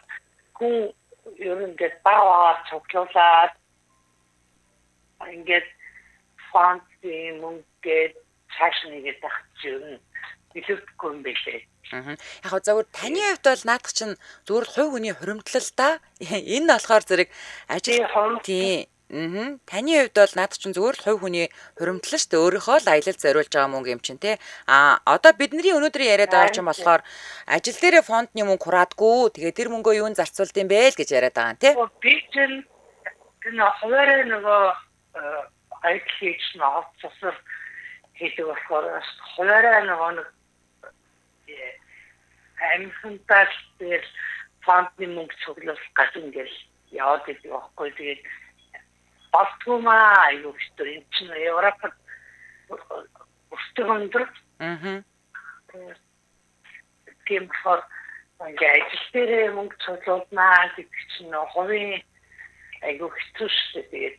хүн ер нь ингээд баваа цуглуулаад ингээд фондын мөнгөд цааш нэгээд тахч ер нь илүүдэхгүй юм билээ. Яг зөвхөн таны хувьд бол наадах чинь зүгээр хувь хүний хуримтлал да. Энэ болохоор зэрэг ажил таны хувьд бол наадах чинь зүгээр хувь хүний хуримтлал шүү дээ. Өөрийнхөө л аялал зориулж байгаа мөнгө юм чинь те. Одоо бидний өнөөдрийн яриад байгаа чинь болохоор ажил дээрээ фондны мөнгө хураадгүй. Тэгээ тэр мөнгөө юунд зарцуулд юм бэ л гэж яриад байгаа юм те. Би чинь хуваараа нөгөө ажил хийж нөөцсөр хийдэг болохоор хуваараа нөгөө амьсантал дээр фондны мөнгө цуглуулах гэж ингээл яваад идэг байхгүй. Тэгээд болтгомаа юу гэдэг юм чинь Европод өстөгөндөр. Тийм болохоор ингээд ажил дээр мөнгө цуглуулнаа гэдэг чинь хувийн айгуу хэцүү шүү дээ.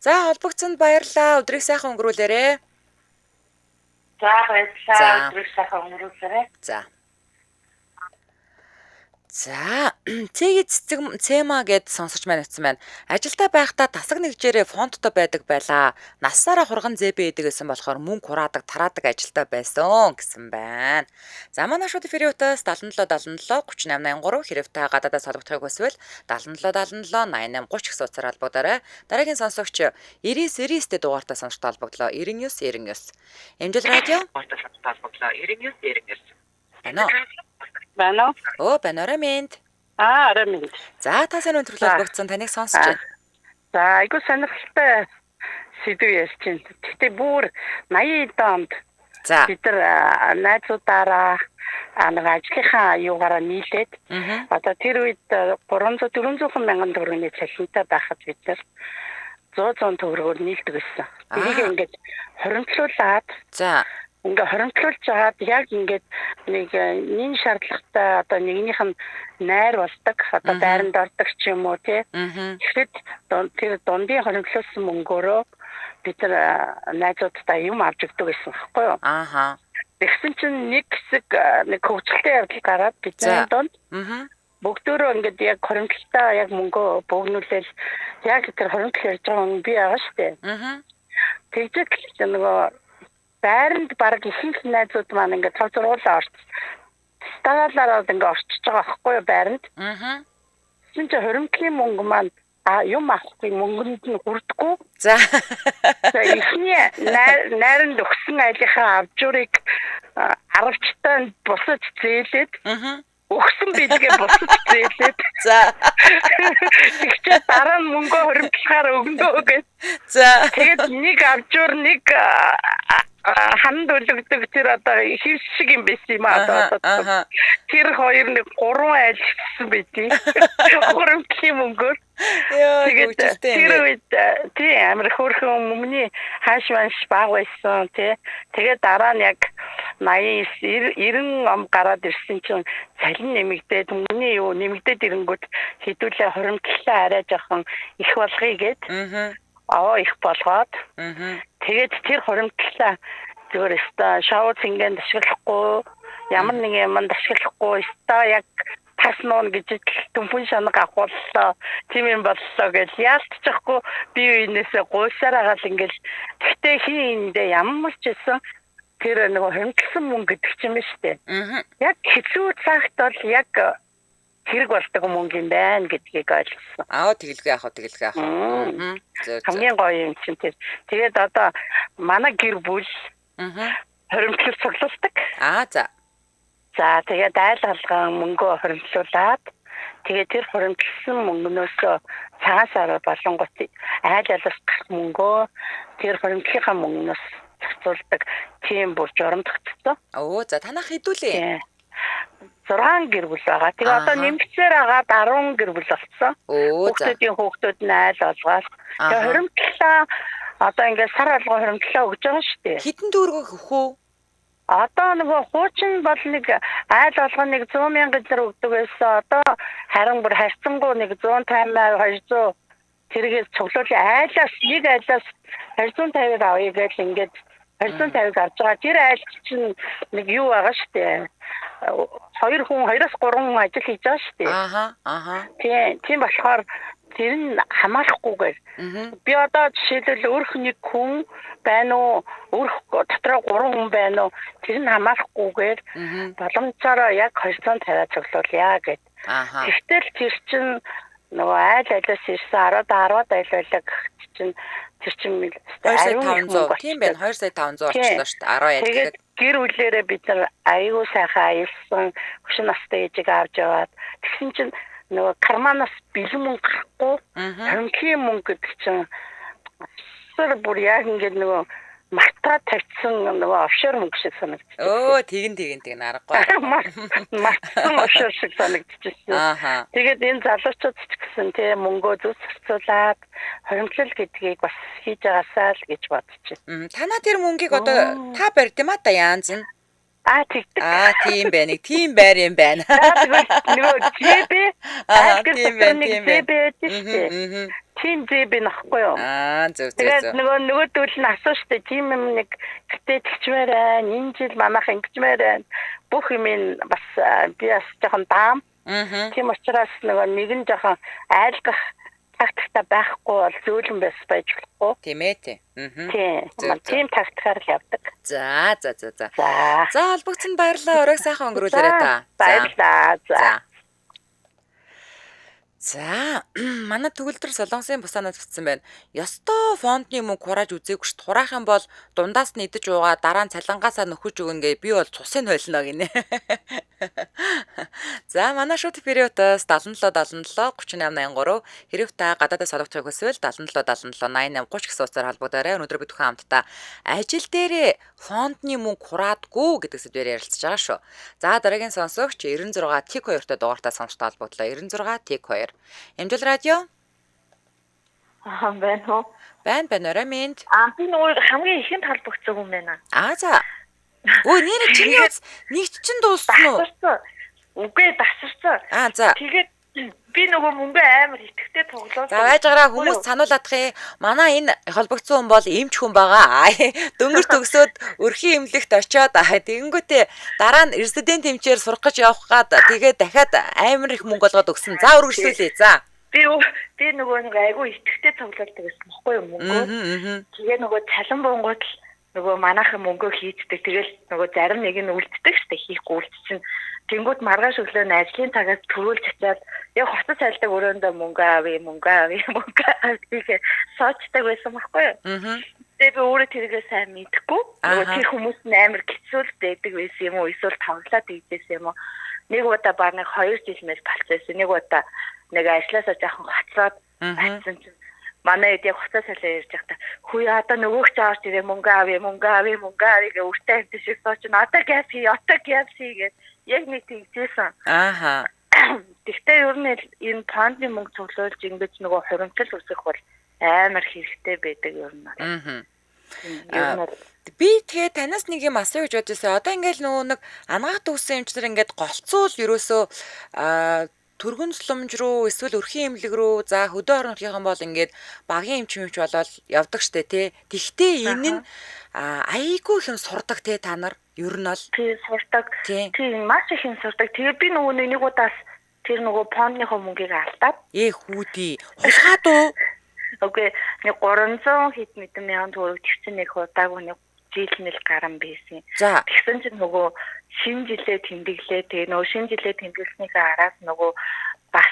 За холбогцсонд баярлалаа. Өдрийг сайхан өнгөрүүлээрэ. За баярлалаа. Өдрийг сайхан өнгөрүүлээрэ. За цэгийн цэцэг цэма гэд сонсож маань утсан байна. Ажилдаа байхдаа тасаг нэгжээрээ фондтой байдаг байлаа. Нассаараа хурган зэбэ идэг гэсэн болохоор мөнгө хураадаг, тараадаг ажилдаа байсан гэсэн байна. За манай шууд эфирээс 77 77 3883 хэрэг та гадаадаас холбогдохыг хүсвэл 77 77 88 30 гэсэн утсаар холбогдорой. Дараагийн сонсогч 99-тэй дугаартаа сонсож холбогдлоо. 99. Эмдэл радио. Бано. Банарамент. Арамент. За та сайн өндөрлөө холбогдсон таныг сонсож байна. За айгуу сонирхолтой сэдв ярьж байна. Гэтэ бүр 80 донд бид нар найзуудаараа ажлынхаа юугаараа нийлээд одоо тэр үед 300-400 мянган төгрөгийн цалинтай байхад бид нар 100 төгрөгөөр нийлдэг гэсэн. Тэрийг ингээд хоримтлуулад ингээ хоримтлуулж байгаад яг ингээд нэг шаардлагатай одоо нэгнийх нь найр болдог одоо байранд ордог ч юм уу тий. Тэгэхэд тэр дундын хоримтлуулсан мөнгөөрөө бид нар найзуудтай юм авч өгдөг гэсэн байхгүй юу? Тэгсэн чинь нэг хэсэг нэг хөвчлөлтэй явдал гараад бидний донд бүгдөө ингээд яг хоримтлалтаа яг мөнгөө бөөгнүүлэл яг тэр хоримтлал ярьж байгаа юм би байгаа шүү дээ. тэгжэл нөгөө байранд баг ихэнх найзууд маань ингээд цав зургуулаа орч. Стагалаараа ингээд орчиж байгаа байхгүй юу байранд. Тэгсэн чинь хуримтлын мөнгө маань юм авахгүй мөнгөнд нь хүрдэггүй. За. Ихний найранд өгсөн айлынхаа авжуурыг 10-таа бусад зээлээд өгсөн бидгээ бусад зээлээд. За. Тэгчээ дараа нь мөнгө хуримтлахаар өгнө гэж. За. Тэгээд нэг авжуур нэг ханд үлгдэг тэр одоо хив шиг юм биш юм одоо. Тэр хоёр нэг 3 айл гэсэн байдیں۔ Хуримтлын мөнгөөр. Тэгээд тэр үед тий амар хөөрхөн өмнө хааш манш баг байсан тий. Тэгээд дараа нь яг 89 90 он гараад ирсэн чинь цалин нэмэгдээд өмнө юу нэмэгдээд ирэнгүүт хэдүүлээ хуримтлаа арай жоохон их болгоё гэд. Их болгоод. Тэгээд тэр хуримтлаа зүгээр өстой шоу цинген дашгалахгүй ямар нэг юм дашгалахгүй өстой яг тас нуун гэж түнхэн шанаг авахлаа тийм юм боллоо гэж яалтчихгүй би үнээсээ гуйсаар агаал ингээл тэгтээ хийндээ ямар ч гэсэн тэр нэг хэмтэлсэн мөнгө гэдэг юм байна шүү дээ. Яг хэцүү цагт бол яг хэрэг болдог мөнгө юм байна гэдгийг ойлгосон. Тэгэлгүй яах вэ? Хамгийн гоё юм чинь тэр. Тэгээд одоо манай гэр бүл хоримтлол цуглуулдаг. За. За тэгээд айл алган мөнгөө хоримтлуулад тэгээд тэр хоримтлсан мөнгнөөсөө цагаасаар болонгот айл алгаас мөнгөө тэр хоримтлынхаа мөнгнөөс зохицуулдаг тийм бүр журамдагдсан. За танах хэдүүлээ? 6 гэр бүл байгаа. Тэгээ одоо нэмэгцээр агаад 10 гэр бүл болсон. Хүүхдүүд нь айл олгоод тэгээ хоримтлаа одоо ингээд сар алган хоримтлаа өгж байгаа шүү дээ. Хэдэн төгрөгөөр өгөх үү? Одоо нөгөө хуучин бол нэг айл олгон нэг 100 мянга зэрэг өгдөг байсан. Одоо харин бүр харьцангуй нэг 150 200 тэргээд цуглуулын айлаас нэг айлаас 250-ыг авъя гэж ингээд 250-ыг авч байгаа. Тэр айл чинь нэг юу байгаа шүү дээ. 2 хүн 2-3 хүн ажил хийж байгаа шүү дээ. Тийм болохоор тэр нь хамаарахгүйгээр би одоо жишээлбэл өөрх нэг хүн байна уу өөрх дотроо 3 хүн байна уу тэр нь хамаарахгүйгээр боломжоор яг 250 цуглуулъя гэд. Тэгтэл тэр чинь нөгөө айл-айлаас ирсэн 10-10 айлуулаг чинь тэр чинь 2,500 тийм байна 2,500 орчлоо шүү дээ 10 айл гэхэд гэр бүлээрээ бид нар аюу сайхан аялсан хөшин настай ээжийг авч яваад тэгсэн чинь нөгөө карманаас бэлэн мөнгө гарахгүй хонхийн мөнгө гэдэг чинь сар бүр яг ингээд нөгөө мартаа тавьсан нөгөө офшор мөнгө шиг санагдчих. Тэгин аргагүй. Мартсан офшор шиг санагдчихсэн. Тэгээд энэ залуучууд ч гэсэн тийм мөнгөө зүс зарцуулаад хоримтлал гэдгийг бас хийж байгаасаа л гэж бодчих. Танаа тэр мөнгийг одоо та барьд юм та янз нь. Тэгдэг. Тийм байна. Тийм байр юм байна. Нөгөө зэбэ. Тийм байна. Тийм зэбэ нахгүй юу? Зөв. Тэгээд нөгөөдөл нь асуу штэ тийм юм нэг гэтээ тэгчмээр байна. Энэ жил манайх ингэчмээр байна. Бүх юм бас би бас жоохон даам. Тийм учраас нэг нь жоохон айлгах тактикта байхгүй бол зөөлөн байж болохгүй. Тийм ээ. Тийм тактикаар л явдаг. За. За холбогдсон баярлалаа. Оройг сайхан өнгөрүүлээрэй та. Баярлалаа. За манай төгөлдөр солонгосын бусаанаас бичсэн байна. Ёстой фондны мөнгө хурааж үзээгүй шүү. Хураах юм бол дундаас нь идэж уугаа дараа нь цалингаасаа нөхөж өгнө гээ би бол цусыг хойлно гинэ. За манай шууд периодоос 77 3883 хэрэг та гадаадаас солонгохыг хүсвэл 77 88 30 гэсэн утсаар холбогдоорой. Өнөөдөр бид бүхэн хамтдаа ажил дээрээ фондны мөнгө хураадгүй гэдэг сэдвээр ярилцж байгаа шүү. За дараагийн сонсогч 96 Тик 2-той дугаартаа сонсолтой холбогдлоо. 96 Тик 2. Эмжил радио. Байна орой минь. Би нөгөө хамгийн ихэнд холбогдсон хүн байна. За. Нэр чиний нэг чинь дууссан уу? Үгүй дасарсан. За. Тэгээд би нөгөө мөнгө амар итгэвтэй тоглосон. За байжгараа хүмүүс сануулдах юм. Манай энэ холбогдсон хүн бол эмч хүн байгаа. Дөнгөр төгсөөд өрхийн эмнэлэгт очиод тэгэнгүүтээ дараа нь резидент эмчээр сурах гэж явах гад тэгээд дахиад амар их мөнгө олгоод өгсөн. За үргэлжлүүлээ. За. би нөгөө нэг айгүй итгэвтэй цуглуулдаг гэсэн бохгүй юу мөнгөө. Тэгээ нөгөө цалин буунгууд л нөгөө манайхан мөнгөө хийцдэг. Тэгэл нөгөө зарим нэг нь үлддэг штэ хийхгүй үлдсэн. Тэнгүүд маргааш өглөө нь ажлын цагаас төрүүлж очиад яг хоцод цайлдаг өрөөндөө мөнгө авъя гэхээ соочдаг байсан байхгүй юу. Тэгээ би өөрөө тэргээ сайн мэдэхгүй. Нөгөө тэр хүмүүс нь амар хэцүү байдаг байсан юм уу? Эсвэл тоглоод ийдсэн юм уу? Нэг удаа баг нэг 2 жил мэл болчихсон. Нэг удаа нэг ажилласаа жоохон хоцроод байсан чинь манай эд яг хоцоо салаа ярьж байхдаа хүү одоо нөгөөх чааш тэрэ мөнгө авъя гэ өртөө хэвчээ шиг сууч одоо газ хий гэж яг нэг тийжсэн. Ааха. Тэгтээ ер нь энэ пандны мөнгө цуглуулж ингэж нөгөө хуримтлал үүсгэх бол амар хэрэгтэй байдаг ер нь. Би тэгээ танаас нэг юм асууя гэж бодчихсон. Одоо ингээл нөгөө нэг анагаахт үүссэн юмчнэр ингээд голцуул ерөөсөө түргэн сулмж руу эсвэл өрхийн эмнэлэг рүү за хөдөө орон нутгийнхан бол ингээд багийн эмч болоод явдаг штэ тий. Тэгтээ энэ нь айгүй их юм сурдаг тий та нар ер нь бол тий сурдаг. Тий маш их юм сурдаг. Тэгээ би нөгөө нэг удаас тэр нөгөө пондныхоо мөнгийг алдаад хүүдий хулгаад уу? Окей нэг 300 хэд мэдэн мянган төгрөг төвчэн нэг удаагүй нэг жилнэл гарan байсан. Тэгсэн чинь нөгөө шинэ жилээ тэмдэглээ. Тэгээ нөгөө шинэ жилээ тэмдэглэснийхээ араас нөгөө бас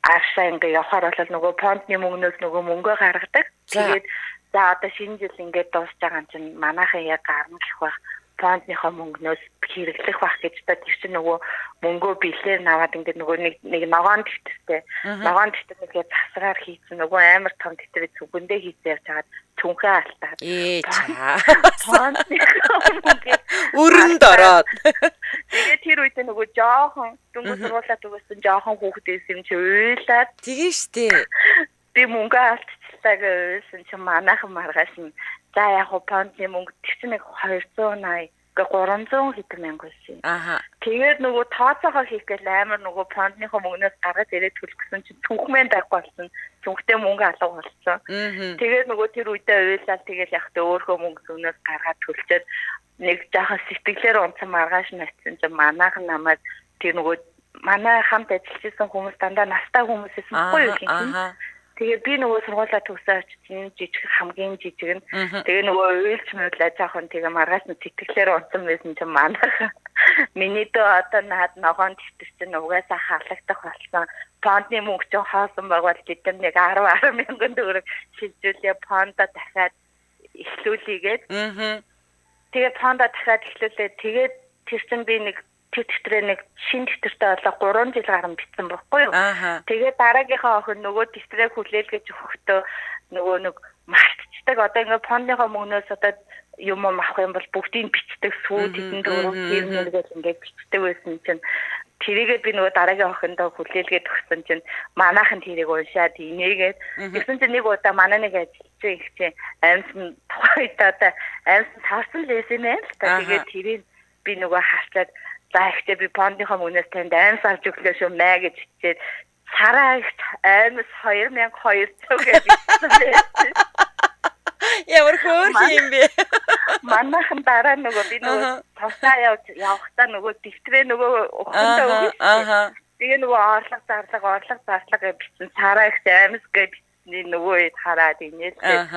аршаа ингээ явахаар бол нөгөө пондны мөнгнөөс нөгөө мөнгөө гаргадаг. Тэгээд за одоо шинэ жил ингээ дуусж байгаа юм чинь манайхан яг гарна гэх байх. Пондныхоо мөнгнөөс хэрэглэх байх гэж та тэр чинь нөгөө мөнгөө бэлээр наваад ингээ нөгөө нэг ногоон тэтэртэй. Ногоон тэтэр нэгээ засгаар хийсэн нөгөө амар том тэтэр зүгэндээ хийсэн явж хагаад түнхээ алтаад. Өрөнд ороод. Тэгээ тэр үед нөгөө жоохон дөнгөж сургуулаад өгсөн жоохон хүүхэд байсан юм чи уйлаад. Тэгээ штэ. Би мөнгөө алдчихлаа гэсэн чи манайхан маргааш нь за яг пондны мөнгө тэгсэн нэг 280 300 хэдэн мянга байсан. Тэгээд нөгөө тооцоогоо хийх гээл амар нөгөө пондныхоо мөнгнөөс гаргаж ирээд төлөх гэсэн чинь түнхмэн байхгүй болсон. Түнхтэй мөнгө алга болсон. Тэгээд нөгөө тэр үедээ уйлал тэгэл яхад өөрхөө мөнгө зүгнөөс гаргаад төлчөөд нэг жоохон сэтгэлээр унтсан маргааш нь очсон чинь манайхан намайг тэр нөгөө манай хамт ажиллаж исэн хүмүүс дандаа настай хүмүүс байсан байхгүй юу? Тэгээ би нөгөө сургуулаа төгсөө очсон жижиг хамгийн жижиг нь тэгээ нөгөө уйлж мөдлөө жоохон тэгээ маргааш нь сэтгэлээр унтсан байсан чинь манайхан миний дөө одоо наад ногоон тэтэрсэн угаасаа халагдах болсон. Пондны мөнгө ч хоосон байгуул бид нэг 10 мянган төгрөг шилжүүлээ пондо дахиад эхлүүлээгээд. Тэгээ пондо дахиад эхлүүлээ. Тэгээд тэр чинь би нэг тэтгэрээ нэг шинэ тэтэртэй болоо 3 жил гарan битсэн байхгүй юу. Тэгээ дараагийнхаа охин нөгөө тэтгэрээ хүлээлгэж өгөхдөө нөгөө нэг мартчихдаг. Одоо ингээ пондныхоо мөнгнөөс одоо юм авах юм бол бүгдийг бичдэг сүү тэдэн дөрөв тэрнэргээл ингээ бичдэг байсан чинь тэрийгээ би нөгөө дараагийн охиндоо хүлээлгээд өгсөн чинь манайхан тэрийг уншаад инээгээд тэгсэн чинь нэг удаа манай нэг ажилч их чинь амьсан тухайдаа амьсан таарсан лээсэн юм л та. Тэгээд тэрийг би нөгөө харцаад за ихтэй би пондныхоо мөнгнөөс танд аймс авч өглөө шүү мэ гэж хичээд сараа их аймс 2200 гэж бичсэн. Ямар хөөр юм бэ? Манайхан дараа нөгөө би нөгөө тусаа явахдаа нөгөө дэвтрээ нөгөө охиндоо өгсөн. Тэгээ нөгөө орлого зарлага гэж бичсэн. Сараа их аймс гэж нөгөө хараад инээлээ.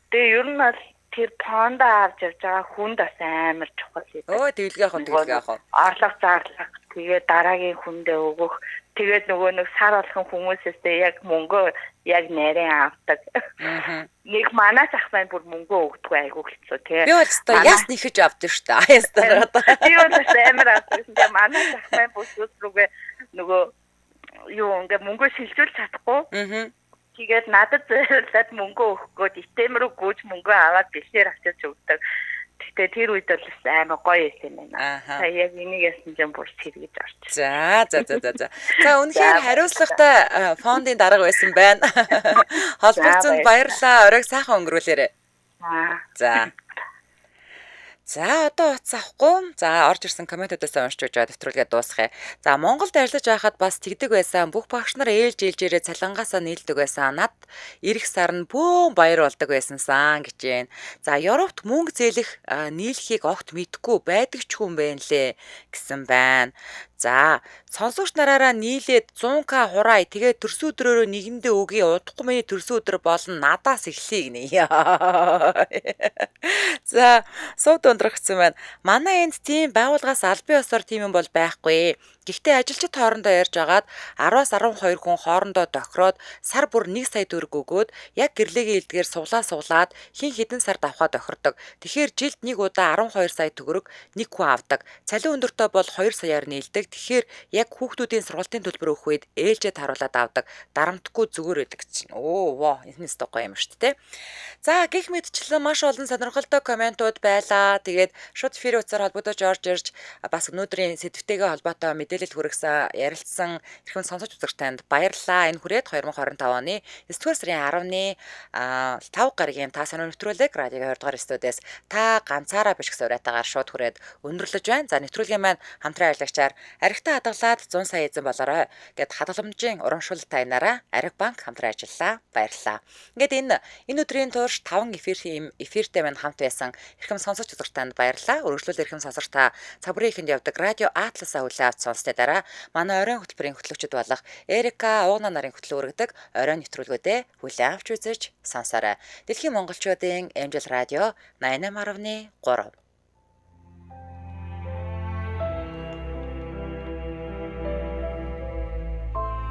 Тэгээ ер нь бол тэр пондо авч явж байгаа хүнд бас амар чухал юм. Тэглэгээ яах вэ? Орлого зарлага тэгээ дараагийн хүндээ өгөх. Тэгээд нөгөө нэг сар болгон хүмүүсээсээ яг мөнгөө яг нарийн авдаг. Нэг манаас ах маань бүр мөнгөө өгдөг айгуу хэцүү тий. Би бол өстой яс нэхэж авдаг шүү дээ. Аяас дараа. Би бол амар авдаг. Тэгээ манаас ах маань бүр зүрхрүүгээ нөгөө юу ингээ мөнгөө шилжүүлж чадахгүй. Тэгээд надад зөвлөд мөнгө өгөхгүйд итем рүү гүйж мөнгөө аваад бэлээр авчиж өгдөг. Тэгтээ тэр үед бол амар гоё юм байна. Та яг энийг ясан ч бүр сэргэж орчих. За. За үнэхээр хариуцлагатай фондын дарга байсан байна. Холбогцонд баярлалаа. Оройг сайхан өнгөрүүлээрэй. За. За одоо утас авахгүй. За орж ирсэн комментуудаас уншиж байгаа дэвтрүүлгээ дуусгая. За Монголд ажиллаж байхад бас тэгдэг байсан. Бүх багш нар ээлжээрээ цалингаасаа нийлдэг байсан. Над ирэх сар нь бөөн баяр болдог байсансан гэж байна. За Европт мөнгө зээлэх нийлхийг огт мэдгүй байдаг ч хүн байна лээ гэсэн байна. За, сонсогч нараараа нийлээд 100к хураая. Тэгээд төрсөн өдрөөрөө нэгэндээ өгье. Удахгүй миний төрсөн өдөр болно. Надаас эхлэе гинэ. За, сууд ундрагцсан байна. Манай энд тийм байгууллагаас албан ёсоор тийм юм бол байхгүй. Гэхдээ ажилчид хоорондоо ярьж агаад 10-аас 12 хүн хоорондоо тохироод сар бүр 1 сая төгрөг өгөөд яг гэрлээгийн элдгээр суглаад хин хэдэн сард авахаа тохирдог. Тэгэхээр жилд нэг удаа 12 сая төгрөг нэг хүн авдаг. Цалин өндөртөө бол 2 саяар нийлдэг. Тэгэхээр яг хүүхдүүдийн сургалтын төлбөр өгөх үед ээлжид харуулад авдаг. Дарамтгүй зүгээр байдаг чинь. Оо, энэ нэстэ гоё юм шүү дээ. За, гэх мэтчлэн маш олон сонирхолтой комментууд байлаа. Тэгээд шууд эфирийн утсаар холбогдож орж ирж бас өнөөдрийн сэдвтэйгээ холбоотой мэдээлэл хүргэсэн ярилцсан эрхэм сонсогч үзэгч танд баярлалаа. Энэ хүрээд 2025 оны 9-р сарын 10-ны 5 гарагийн та сонир нэвтрүүлэг радиогийн 20 дугаар студиэс та ганцаараа биш гэсэн уриатаагаар шууд хүрээд өндөрлөж байна. За, нэвтрүүлгийн маань хамтран ажиллагчаар аригтаа хадгалаад 100 сая эзэн болоорой гэд хадгаламжийн урамшуулалт таянараа Ариг банк хамтран ажиллаа. Баярлалаа. Ингээд энэ өдрийн турш 5 эфиртэй маань хамт байсан эрхэм сонсогч үзэгч танд баярлалаа. Өргөжлөл эрхэм сонсогч та цаг бүрийн ихэнд явдаг радио Атласаа хүлээн авч сонссны дараа манай оройн хөтөлбөрийн хөтлөгчд болох Эрика Уугна нарын хөтлөө өргөдөг оройн нэвтрүүлгүүдээ хүлээн авч үзэж сонсоорой. Дэлхийн монголчуудын эмжил радио 88.3